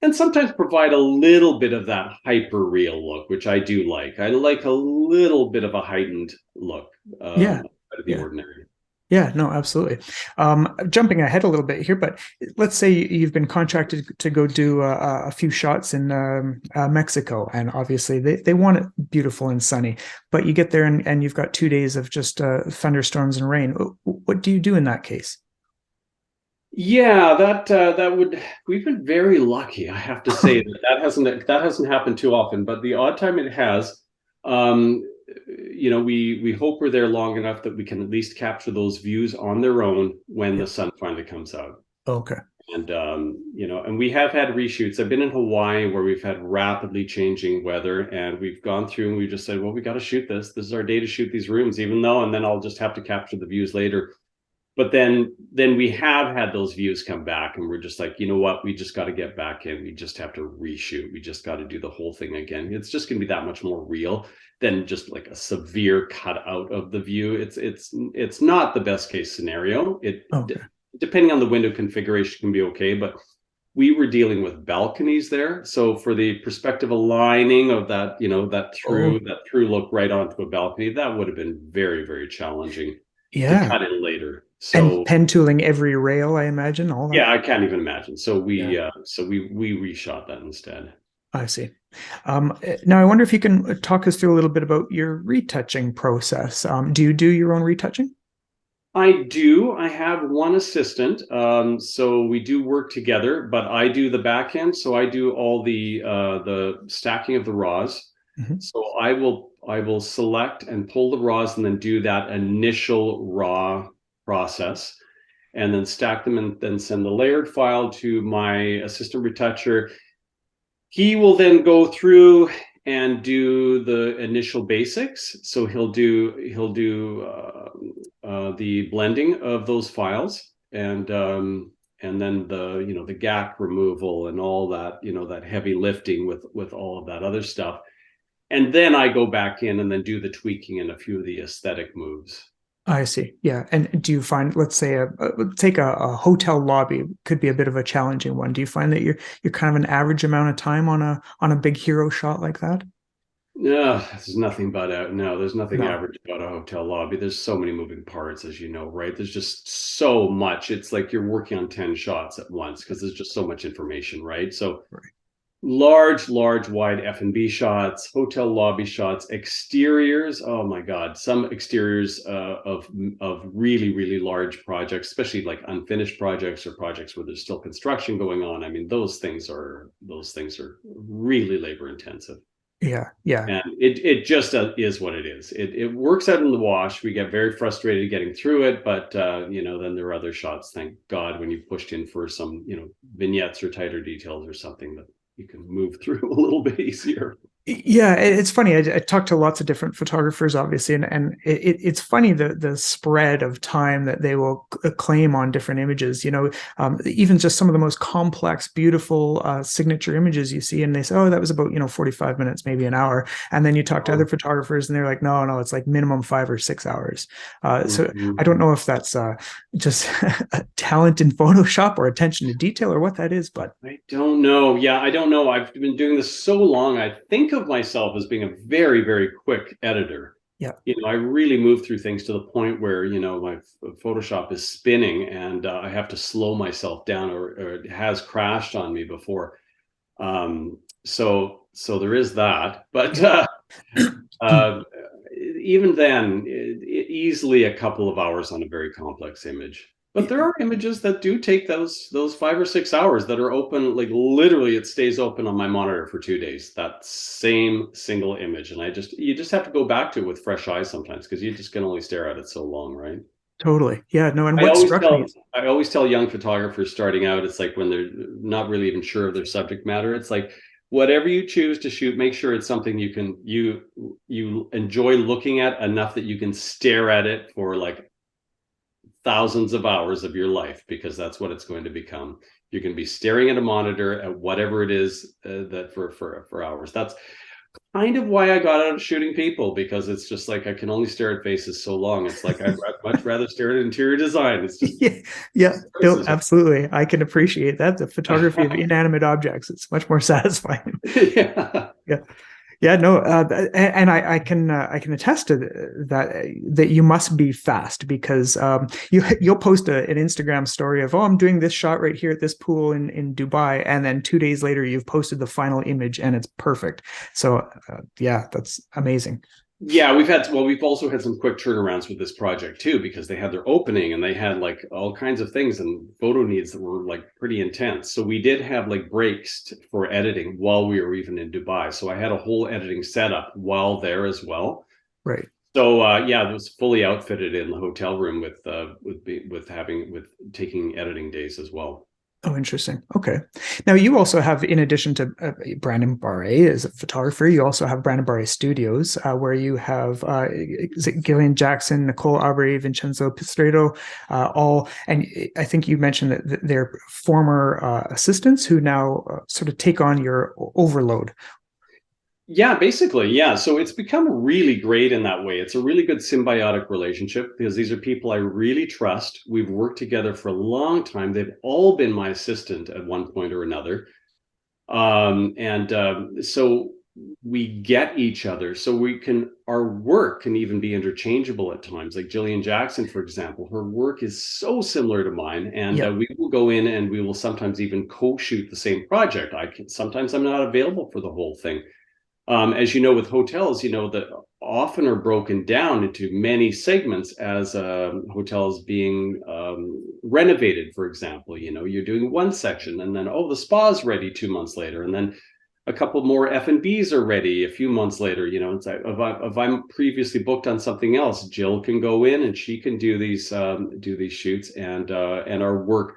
and sometimes provide a little bit of that hyper real look, which I do like. I like a little bit of a heightened look yeah, out of the yeah. ordinary. Yeah, no, absolutely. Jumping ahead a little bit here, but let's say you've been contracted to go do a few shots in Mexico, and obviously they want it beautiful and sunny, but you get there and you've got 2 days of just thunderstorms and rain. What do you do in that case? Yeah, that would. We've been very lucky, I have to say, that hasn't happened too often. But the odd time it has, we hope we're there long enough that we can at least capture those views on their own when Yeah. the sun finally comes out. Okay. And and we have had reshoots. I've been in Hawaii where we've had rapidly changing weather, and we've gone through and we just said, well, we got to shoot this. This is our day to shoot these rooms, even though, and then I'll just have to capture the views later. But then we have had those views come back, and we're just like, you know what? We just got to get back in. We just have to reshoot. We just got to do the whole thing again. It's just going to be that much more real than just like a severe cut out of the view. It's not the best case scenario. Okay. Depending on the window configuration can be okay, but we were dealing with balconies there. So for the perspective aligning of that, that Oh, through look right onto a balcony, that would have been very, very challenging to yeah. cut in later. And So pen tooling every rail, I imagine, all that. yeah, I can't even imagine. So Yeah, we reshot that instead. I see. Now, I wonder if you can talk us through a little bit about your retouching process. Do you do your own retouching? I do. I have one assistant, so we do work together. But I do the back end, so I do all the stacking of the raws. Mhm. So I will select and pull the raws, and then do that initial raw process, and then stack them, and then send the layered file to my assistant retoucher. He will then go through and do the initial basics. So he'll do the blending of those files, and then the gap removal and all that, that heavy lifting with all of that other stuff. And then I go back in and then do the tweaking and a few of the aesthetic moves. I see. Yeah. And do you find, let's say, take a hotel lobby could be a bit of a challenging one. Do you find that you're kind of an average amount of time on a big hero shot like that? No, there's nothing but out. No, there's nothing No. average about a hotel lobby. There's so many moving parts, as you know, right? There's just so much. It's like you're working on 10 shots at once because there's just so much information, right? So Right. large, wide F&B shots, hotel lobby shots, exteriors. Oh my God, some exteriors of really, really large projects, especially like unfinished projects or projects where there's still construction going on. I mean, those things are really labor intensive. Yeah. Yeah. And it just is what it is. It works out in the wash. We get very frustrated getting through it, but then there are other shots. Thank God, when you pushed in for some vignettes or tighter details or something that you can move through a little bit easier. Yeah, it's funny. I talked to lots of different photographers, obviously, and it's funny the spread of time that they will claim on different images. Even just some of the most complex, beautiful signature images you see, and they say, "Oh, that was about 45 minutes, maybe an hour." And then you talk to other Oh. photographers, and they're like, "No, no, it's like minimum 5 or 6 hours." So I Mhm. don't know if that's just talent in Photoshop or attention to detail or what that is, but I don't know. Yeah, I don't know. I've been doing this so long. I think of myself as being a very, very quick editor. yeah, I really move through things to the point where, my Photoshop is spinning, and I have to slow myself down, or it has crashed on me before. So there is that. But yeah. uh, even then, easily a couple of hours on a very complex image. But there are images that do take those 5 or 6 hours that are open, like literally it stays open on my monitor for 2 days. That same single image. And you just have to go back to it with fresh eyes sometimes, because you just can only stare at it so long, right? Totally. Yeah, no, and I what always struck me tell is I always tell young photographers starting out, it's like when they're not really even sure of their subject matter, it's like whatever you choose to shoot, make sure it's something you enjoy looking at enough that you can stare at it for like thousands of hours of your life, because that's what it's going to become. You're going to be staring at a monitor at whatever it is, that for hours. That's kind of why I got out of shooting people, because it's just like I can only stare at faces so long. It's like I'd much rather stare at interior design. It's just yeah, yeah, no, criticism. absolutely. I can appreciate that. The photography of inanimate objects, it's much more satisfying. Yeah. Yeah. Yeah, no, and I can attest to that you must be fast, because you'll post an Instagram story of, oh, I'm doing this shot right here at this pool in Dubai, and then 2 days later you've posted the final image and it's perfect. So yeah, that's amazing. Yeah, we've also had some quick turnarounds with this project too, because they had their opening and they had like all kinds of things and photo needs that were like pretty intense. So we did have like breaks for editing while we were even in Dubai. So I had a whole editing setup while there as well. Right. So yeah, it was fully outfitted in the hotel room with taking editing days as well. Oh, interesting. Okay. Now you also have, in addition to Brandon Barre as a photographer, you also have Brandon Barré Studios, where you have is it Gillian Jackson, Nicole Aubrey, Vincenzo Pistreto, all, and I think you mentioned that they're former assistants who now sort of take on your overload. Yeah, basically, yeah. So it's become really great in that way. It's a really good symbiotic relationship because these are people I really trust. We've worked together for a long time. They've all been my assistant at one point or another. And so we get each other. So our work can even be interchangeable at times. Like Gillian Jackson, for example, her work is so similar to mine. And Yeah. we will go in and we will sometimes even co-shoot the same project. Sometimes I'm not available for the whole thing. As you know, with hotels, that often are broken down into many segments as hotels being renovated, for example. You're doing one section and then, oh, the spa's ready 2 months later. And then a couple more F&Bs are ready a few months later. It's like if I'm previously booked on something else, Jill can go in and she can do these shoots, and our work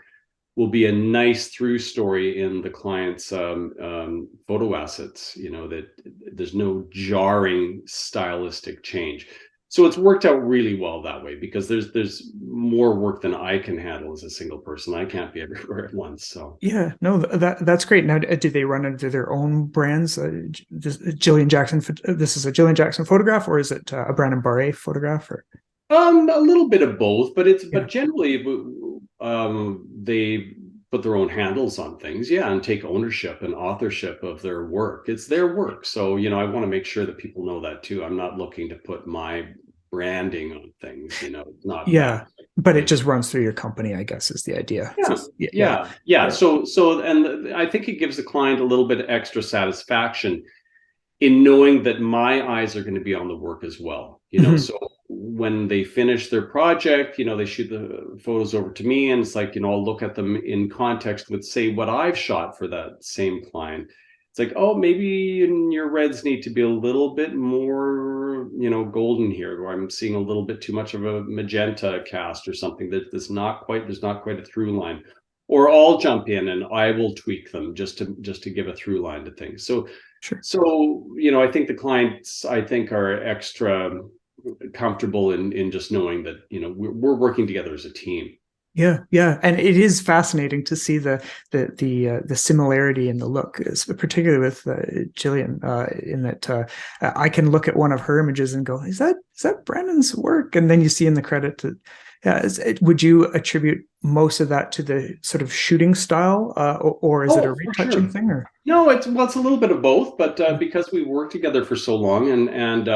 will be a nice through story in the client's photo assets, that there's no jarring stylistic change. So it's worked out really well that way because there's more work than I can handle as a single person. I can't be everywhere at once. So Yeah, no, that's great. Now, do they run under their own brands? Gillian Jackson, this is a Gillian Jackson photograph, or is it a Brandon Barre photograph? Or a little bit of both, but yeah, generally they put their own handles on things, yeah, and take ownership and authorship of their work. It's their work, so I want to make sure that people know that too. I'm not looking to put my branding on things. It's not that yeah, but it like. just runs through your company, I guess, is the idea. Yeah, Yeah, yeah, yeah. yeah. So, and I think it gives the client a little bit of extra satisfaction in knowing that my eyes are going to be on the work as well. Mhm. So when they finish their project, they shoot the photos over to me, and it's like, I'll look at them in context with, say, what I've shot for that same client. It's like, oh, maybe your reds need to be a little bit more, golden here, or I'm seeing a little bit too much of a magenta cast or something there's not quite a through line. Or I'll jump in and I will tweak them just to give a through line to things. Sure. So, I think the clients, are extra comfortable in just knowing that, we're working together as a team. Yeah, yeah, and it is fascinating to see the similarity in the look, particularly with Gillian, in that I can look at one of her images and go, "Is that Brandon's work?" And then you see in the credit that, yeah, would you attribute most of that to the sort of shooting style, or is it a Oh, for retouching sure. thing? Or No, it's a little bit of both, but because we worked together for so long, and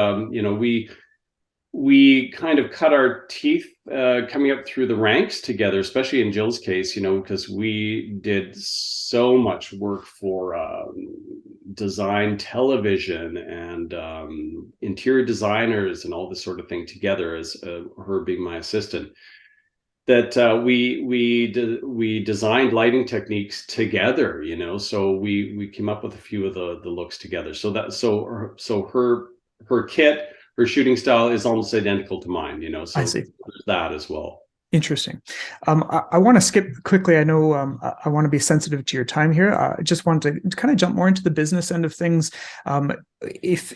we kind of cut our teeth coming up through the ranks together, especially in Jill's case, because we did so much work for design television and interior designers and all this sort of thing together, as her being my assistant, that we designed lighting techniques together, so we came up with a few of the looks together. So her kit, her shooting style is almost identical to mine, I so see. there's that as well. Interesting. I want to skip quickly. I know I want to be sensitive to your time here. I just want to kind of jump more into the business end of things. If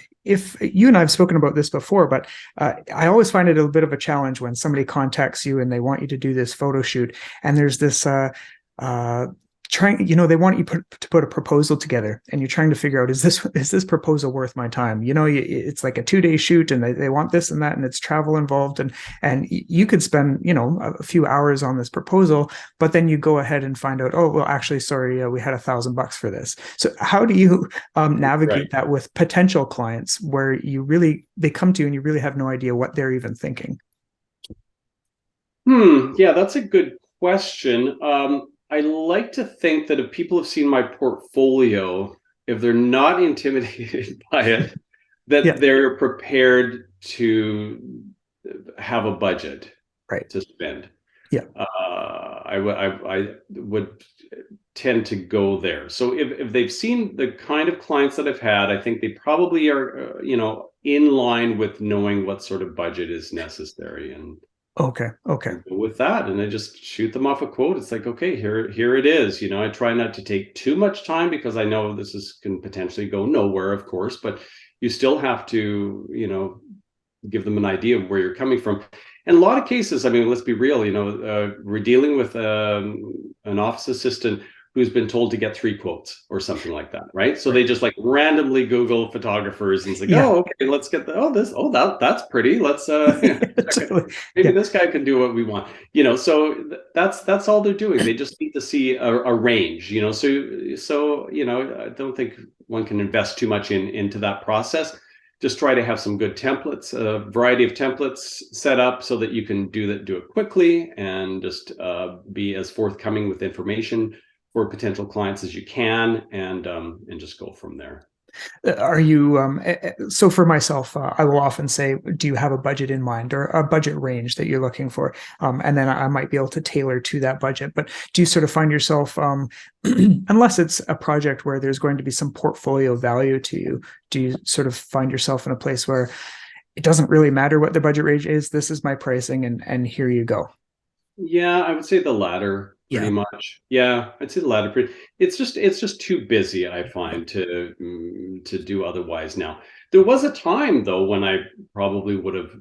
you and I have spoken about this before, but I always find it a bit of a challenge when somebody contacts you and they want you to do this photo shoot, and there's this uh, trying, they want you to put a proposal together, and you're trying to figure out, is this proposal worth my time? It's like a 2-day shoot, and they want this and that, and it's travel involved, and you could spend a few hours on this proposal, but then you go ahead and find out, oh well, actually, sorry, we had $1,000 for this. So how do you Right. navigate that with potential clients where they come to you and you really have no idea what they're even thinking? Yeah, that's a good question. I like to think that if people have seen my portfolio, if they're not intimidated by it, that Yeah, they're prepared to have a budget right. to spend. Yeah. I would tend to go there. So if they've seen the kind of clients that I've had, I think they probably are, in line with knowing what sort of budget is necessary, and Okay. Okay. go with that. And I just shoot them off a quote. It's like, okay, here it is. I try not to take too much time because I know can potentially go nowhere, of course, but you still have to, give them an idea of where you're coming from. In a lot of cases, I mean, let's be real, we're dealing with an office assistant who's been told to get 3 quotes or something like that, right? So they just like randomly Google photographers and it's like, Yeah. oh, okay, let's get that's pretty. Let's check it. Totally. Maybe Yeah. this guy can do what we want. So that's all they're doing. They just need to see a range, so I don't think one can invest too much into that process. Just try to have some good templates, a variety of templates set up so that you can do it quickly, and just be as forthcoming with information for potential clients as you can, and just go from there. Are you so for myself, I will often say, do you have a budget in mind or a budget range that you're looking for? And then I might be able to tailor to that budget. But do you sort of find yourself, unless it's a project where there's going to be some portfolio value to you, do you sort of find yourself in a place where it doesn't really matter what the budget range is? This is my pricing, and here you go. Yeah, I would say the latter pretty Yeah. much. Yeah, I'd say the latter. It's just too busy, I find, to do otherwise now. There was a time though when I probably would have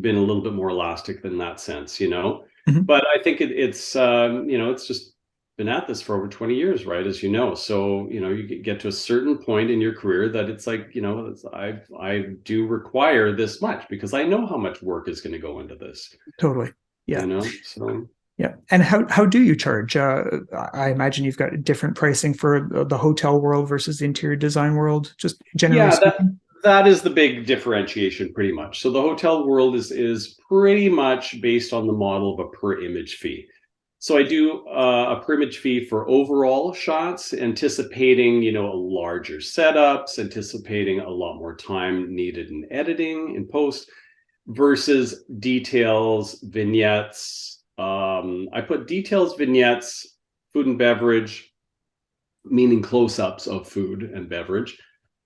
been a little bit more elastic than that sense. Mhm. But I think it's just been at this for over 20 years, right? As you know. So, you get to a certain point in your career that it's like, I do require this much because I know how much work is going to go into this, Totally. Yeah. so. Yeah. And how do you charge? I imagine you've got different pricing for the hotel world versus the interior design world, just generally Yeah, that speaking. that is the big differentiation, pretty much. So the hotel world is pretty much based on the model of a per image fee. So I do a per image fee for overall shots, anticipating larger setups, anticipating a lot more time needed in editing in post, versus details, vignettes. I put details, vignettes, food and beverage, meaning close-ups of food and beverage,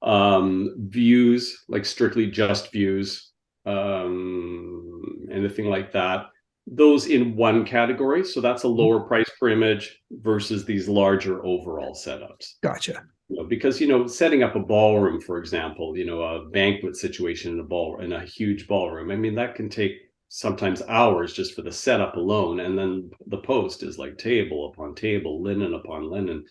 views, like strictly just views, anything like that, those in one category. So that's a lower price per image versus these larger overall setups. Gotcha. Because setting up a ballroom, for example, a banquet situation in a huge ballroom, I mean, that can take sometimes hours just for the setup alone, and then the post is like table upon table, linen upon linen.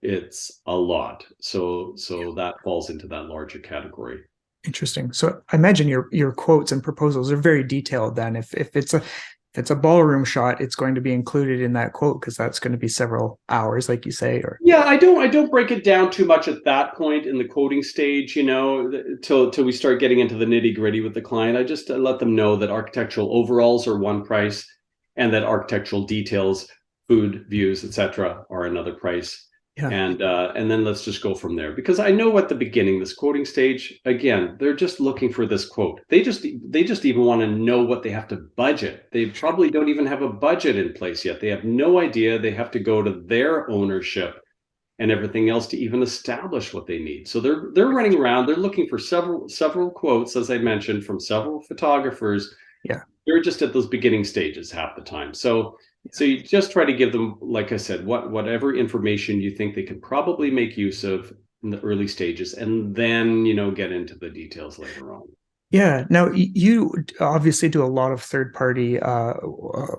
It's a lot. So that falls into that larger category. Interesting. So I imagine your quotes and proposals are very detailed then. If it's a ballroom shot, it's going to be included in that quote because that's going to be several hours, like you say, or Yeah, I don't break it down too much at that point in the quoting stage, till we start getting into the nitty-gritty with the client. I just let them know that architectural overalls are one price, and that architectural details, food, views, etc., are another price. yeah. And then let's just go from there, because I know at the beginning, this quoting stage, again, they're just looking for this quote. They just even want to know what they have to budget. They probably don't even have a budget in place yet. They have no idea. They have to go to their ownership and everything else to even establish what they need. So they're running around. They're looking for several quotes, as I mentioned, from several photographers. Yeah. They're just at those beginning stages half the time. So you just try to give them, like I said, whatever information you think they can probably make use of in the early stages, and then get into the details later on. Yeah. Now you obviously do a lot of third-party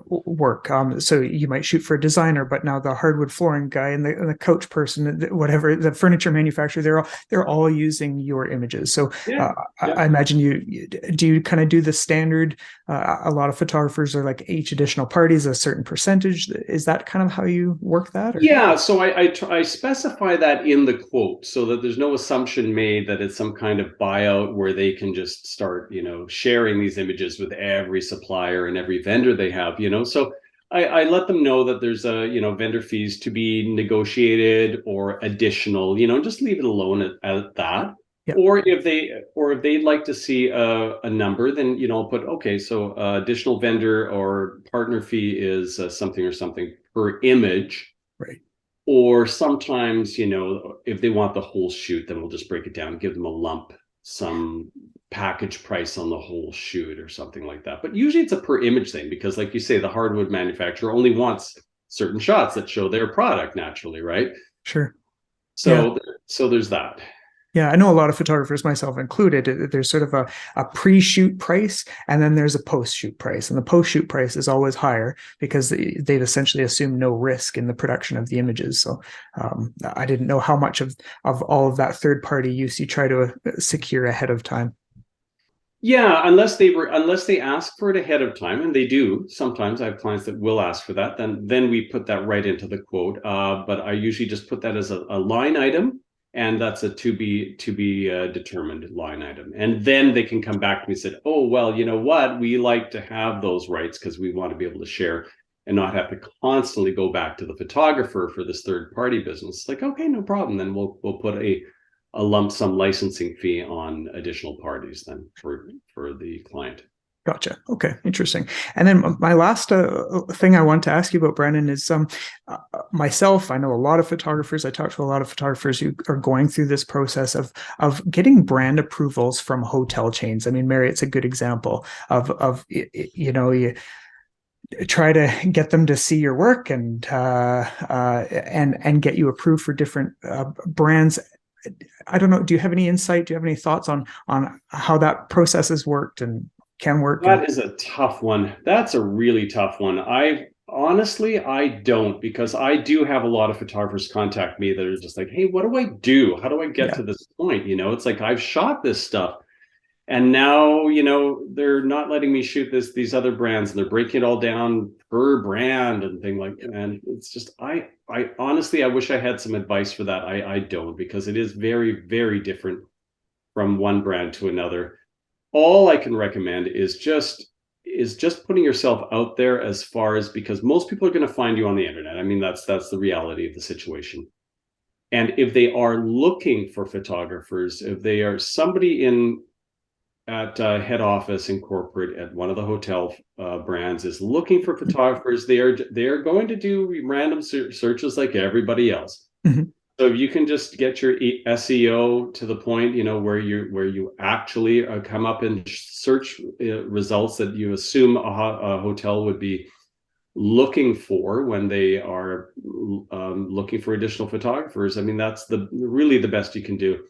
work. So you might shoot for a designer, but now the hardwood flooring guy and the couch person, whatever, the furniture manufacturer, they're all using your images. So Yeah, yeah. I imagine you kind of do the standard. A lot of photographers are like each additional party is a certain percentage. Is that kind of how you work that? Or? Yeah, so I specify that in the quote so that there's no assumption made that it's some kind of buyout where they can just start, sharing these images with every supplier and every vendor they have. So I let them know that there's vendor fees to be negotiated or additional, just leave it alone at that. Yeah. Or if they'd like to see a number, then I'll put, okay, so additional vendor or partner fee is something or something per image. Right. Or sometimes, if they want the whole shoot, then we'll just break it down, give them a lump, some package price on the whole shoot or something like that. But usually it's a per image thing because, like you say, the hardwood manufacturer only wants certain shots that show their product naturally, right? Sure. Yeah. So there's that. Yeah, I know a lot of photographers, myself included. There's sort of a pre-shoot price, and then there's a post-shoot price. And the post-shoot price is always higher because they've essentially assumed no risk in the production of the images. So I didn't know how much of all of that third-party use you try to secure ahead of time. Yeah, unless they ask for it ahead of time, and they do. Sometimes I have clients that will ask for that. Then we put that right into the quote. But I usually just put that as a line item, and that's a to be determined line item. And then they can come back to me and say, "Oh, well, you know what? We like to have those rights because we want to be able to share and not have to constantly go back to the photographer for this third party business." Like, okay, no problem. Then we'll put a lump sum licensing fee on additional parties then for the client. Gotcha. Okay, interesting. And then my last thing I want to ask you about, Brandon, is myself. I know a lot of photographers. I talk to a lot of photographers who are going through this process of getting brand approvals from hotel chains. I mean, Marriott's a good example of you try to get them to see your work and get you approved for different brands. I don't know. Do you have any insight? Do you have any thoughts on how that process has worked and can work? That is a tough one. That's a really tough one. I don't, because I do have a lot of photographers contact me that are just like, "Hey, what do I do? How do I get to this point?" It's like, I've shot this stuff and now, they're not letting me shoot these other brands, and they're breaking it all down per brand and thing like that. And it's just, I honestly, I wish I had some advice for that. I don't, because it is very, very different from one brand to another. All I can recommend is just putting yourself out there, as far as, because most people are going to find you on the internet. I mean, that's the reality of the situation. And if they are looking for photographers, if they are somebody at head office in corporate at one of the hotel brands is looking for photographers, they are going to do random searches like everybody else. Mm-hmm. So if you can just get your SEO to the point, where you actually come up in search results that you assume a hotel would be looking for when they are looking for additional photographers. I mean, that's really the best you can do.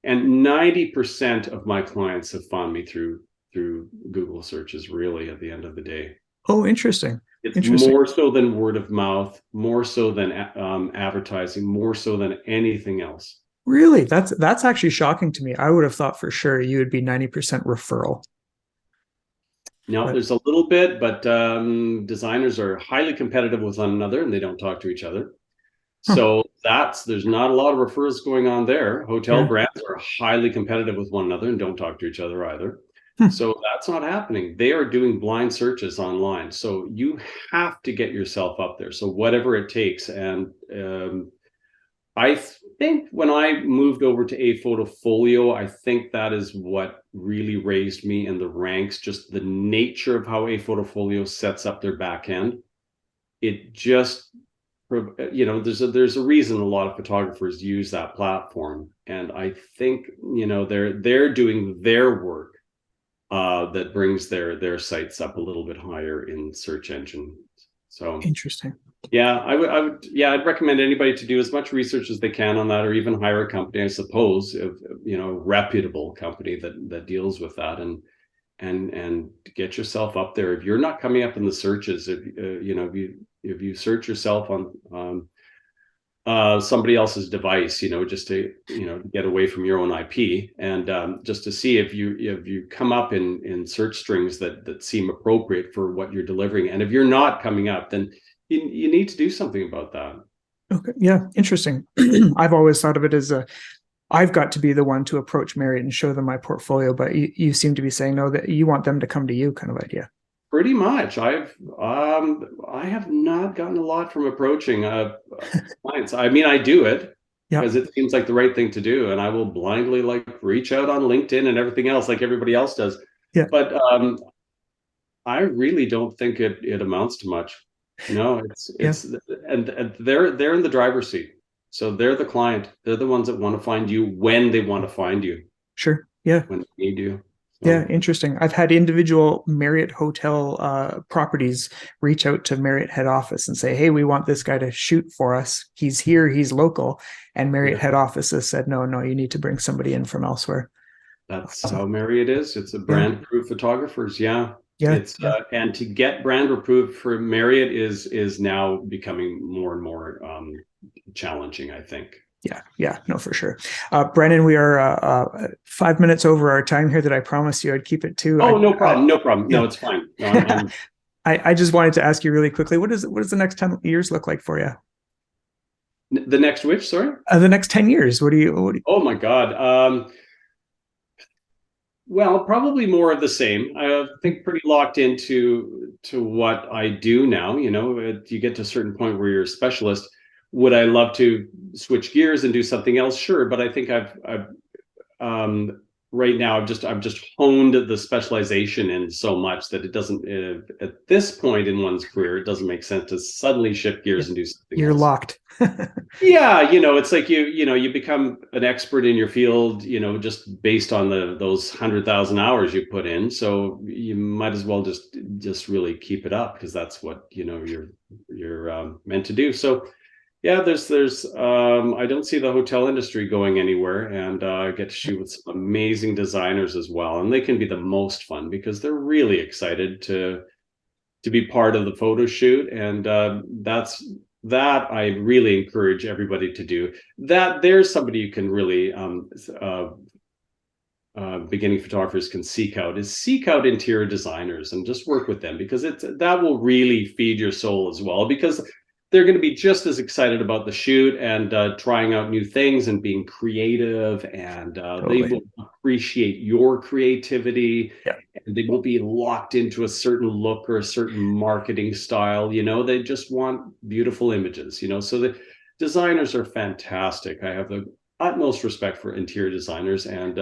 And 90% of my clients have found me through Google searches, really, at the end of the day. Oh, interesting. It's more so than word of mouth, more so than advertising, more so than anything else. Really? That's actually shocking to me. I would have thought for sure you would be 90% referral. No, there's a little bit, but designers are highly competitive with one another, and they don't talk to each other. So there's not a lot of referrals going on there. Hotel brands are highly competitive with one another and don't talk to each other either. So that's not happening. They are doing blind searches online. So you have to get yourself up there. So whatever it takes. And I think when I moved over to APhotofolio, I think that is what really raised me in the ranks. Just the nature of how APhotofolio sets up their back end. It just, there's a reason a lot of photographers use that platform, and I think they're doing their work that brings their sites up a little bit higher in search engine. So interesting. Yeah, I'd recommend anybody to do as much research as they can on that, or even hire a company, I suppose, a reputable company that deals with that, and get yourself up there. If you're not coming up in the searches, if you search yourself on somebody else's device, just to get away from your own IP, and just to see if you come up in search strings that seem appropriate for what you're delivering, and if you're not coming up, then you need to do something about that. Okay, yeah, interesting. I've always thought of it as I've got to be the one to approach Marriott and show them my portfolio, but you seem to be saying no, that you want them to come to you, kind of idea. Pretty much. I have not gotten a lot from approaching clients. I mean, I do it because it seems like the right thing to do, and I will blindly reach out on LinkedIn and everything else like everybody else does. Yeah. But I really don't think it amounts to much. No, Yeah, and they're in the driver's seat. So they're the client. They're the ones that want to find you when they want to find you, sure. Yeah. when they need you. Yeah, So interesting. I've had individual Marriott hotel properties reach out to Marriott head office and say, "Hey, we want this guy to shoot for us. He's here. He's local." And Marriott yeah, head office has said, "No, no, you need to bring somebody in from elsewhere." that's Uh, how Marriott is. It's a yeah, brand approved photographers. Yeah. yeah, It's yeah, and to get brand approved for Marriott is now becoming more and more challenging, I think. yeah, yeah. No, for sure. Brennan, we are 5 minutes over our time here that I promised you I'd keep it to. Oh, no problem. No problem. Yeah. No, it's fine. No, I'm I just wanted to ask you really quickly, what does the next 10 years look like for you? the next which, sorry? The next 10 years, what do you, Oh my God. Well, probably more of the same. I think pretty locked into to what I do now. You know, you get to a certain point where you're a specialist. Would I love to switch gears and do something else? Sure, but I think I've right now I've just honed the specialization in so much that it doesn't at this point in one's career it doesn't make sense to suddenly shift yeah, gears and do something you're else. locked. Yeah, it's like you become an expert in your field, just based on those 100,000 hours you put in. So you might as well just really keep it up because that's what you're meant to do. So yeah, there's I don't see the hotel industry going anywhere, and I get to shoot with some amazing designers as well, and they can be the most fun because they're really excited to be part of the photo shoot, and that I really encourage everybody to do. That there's somebody you can really beginning photographers can seek out interior designers and just work with them because that will really feed your soul as well because they're going to be just as excited about the shoot and trying out new things and being creative, and they Totally. will appreciate your creativity, Yeah. and they won't be locked into a certain look or a certain marketing style. They just want beautiful images. So the designers are fantastic. I have the utmost respect for interior designers, and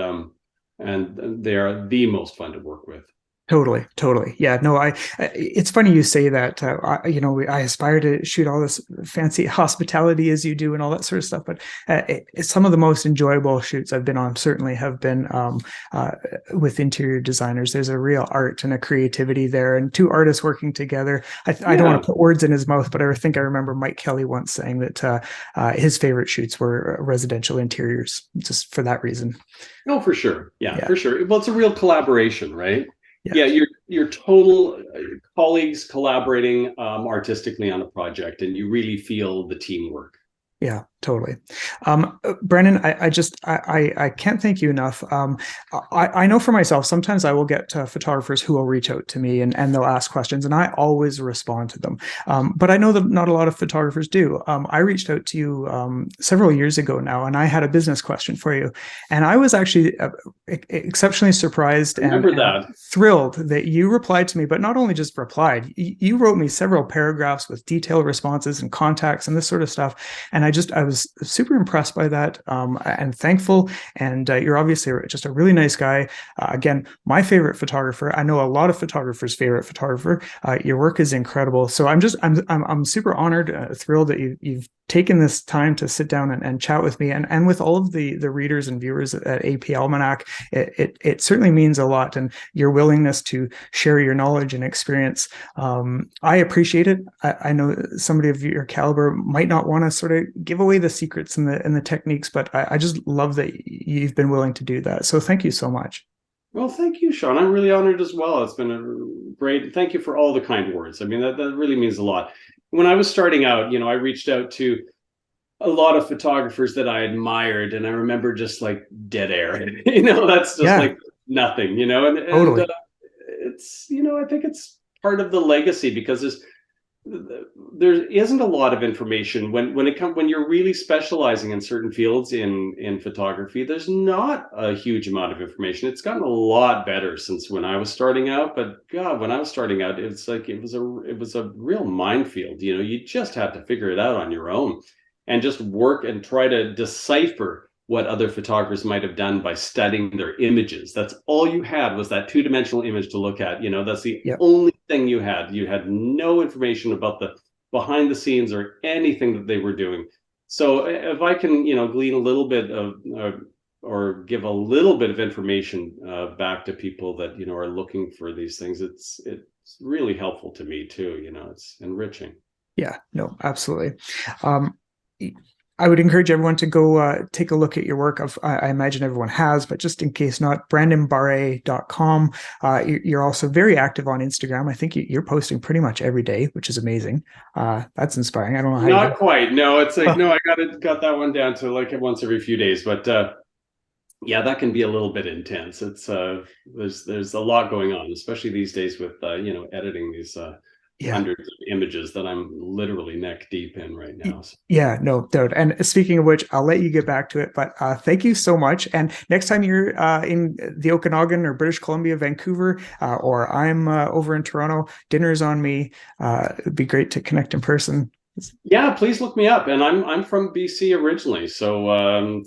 they are the most fun to work with. Totally, totally. Yeah, no, it's funny you say that. I aspire to shoot all this fancy hospitality as you do and all that sort of stuff. But it's some of the most enjoyable shoots I've been on certainly have been with interior designers. There's a real art and a creativity there, and two artists working together. I don't want Yeah. to put words in his mouth, but I think I remember Mike Kelly once saying that his favorite shoots were residential interiors, just for that reason. No, for sure. Yeah, Yeah, for sure. Well, it's a real collaboration, right? yeah. Yeah, you're total colleagues collaborating artistically on a project, and you really feel the teamwork. Yeah, totally. Brandon, I can't thank you enough. I know for myself, sometimes I will get photographers who will reach out to me and they'll ask questions, and I always respond to them. But I know that not a lot of photographers do. I reached out to you several years ago now, and I had a business question for you. And I was actually exceptionally surprised Remember and that. thrilled that you replied to me, but not only just replied, you wrote me several paragraphs with detailed responses and contacts and this sort of stuff. And I was super impressed by that and thankful. And you're obviously just a really nice guy. Again, my favorite photographer. I know a lot of photographers' favorite photographer. Your work is incredible. So I'm super honored, thrilled that you've taken this time to sit down and chat with me and with all of the readers and viewers at APAlmanac. It certainly means a lot, and your willingness to share your knowledge and experience. I appreciate it. I know somebody of your caliber might not want to sort of give away the secrets and the techniques, but I just love that you've been willing to do that. So thank you so much. Well, thank you, Shawn. I'm really honored as well. It's been a great. Thank you for all the kind words. I mean, that really means a lot. When I was starting out, I reached out to a lot of photographers that I admired, and I remember just like dead air. That's just Yeah, like nothing. And totally. it's I think it's part of the legacy because there isn't a lot of information when you're really specializing in certain fields in photography. There's not a huge amount of information. It's gotten a lot better since when I was starting out, but God, when I was starting out, it's like it was a real minefield. You just had to figure it out on your own and just work and try to decipher what other photographers might have done by studying their images. That's all you had, was that two-dimensional image to look at. That's the Yep. only thing you had. You had no information about the behind the scenes or anything that they were doing. So if I can, glean a little bit of or give a little bit of information back to people that are looking for these things, it's really helpful to me too. It's enriching. Yeah, no, absolutely. Um, I would encourage everyone to go take a look at your work. I imagine everyone has, but just in case not, brandonbarre.com. You're also very active on Instagram. I think you're posting pretty much every day, which is amazing. That's inspiring. I don't know how Not quite. No, it's like, Huh. no, I got that one down to like once every few days, but yeah, that can be a little bit intense. It's there's a lot going on, especially these days with editing these Yeah. hundreds of images that I'm literally neck deep in right now. So. Yeah, no doubt. And speaking of which, I'll let you get back to it. But thank you so much. And next time you're in the Okanagan or British Columbia, Vancouver, or I'm over in Toronto, dinner's on me. It'd be great to connect in person. Yeah, please look me up. And I'm from BC originally, so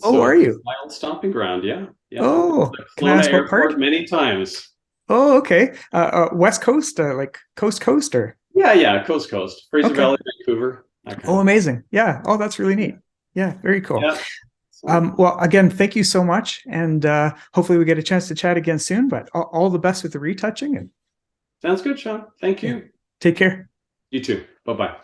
Oh, are this is you? my old stomping ground. Yeah, yeah. Oh, can I Kelowna ask what part? Airport many times. Oh, okay. West Coast, like coast or? Yeah, yeah, coast coast, Fraser Okay. Valley, Vancouver, that kind Oh, of thing. amazing. Yeah. Oh, that's really neat. Yeah, very cool. Yeah. So, Well, again, thank you so much. And hopefully we get a chance to chat again soon, but all the best with the retouching and sounds good, Shawn. Thank yeah, you. take care. You too. Bye bye.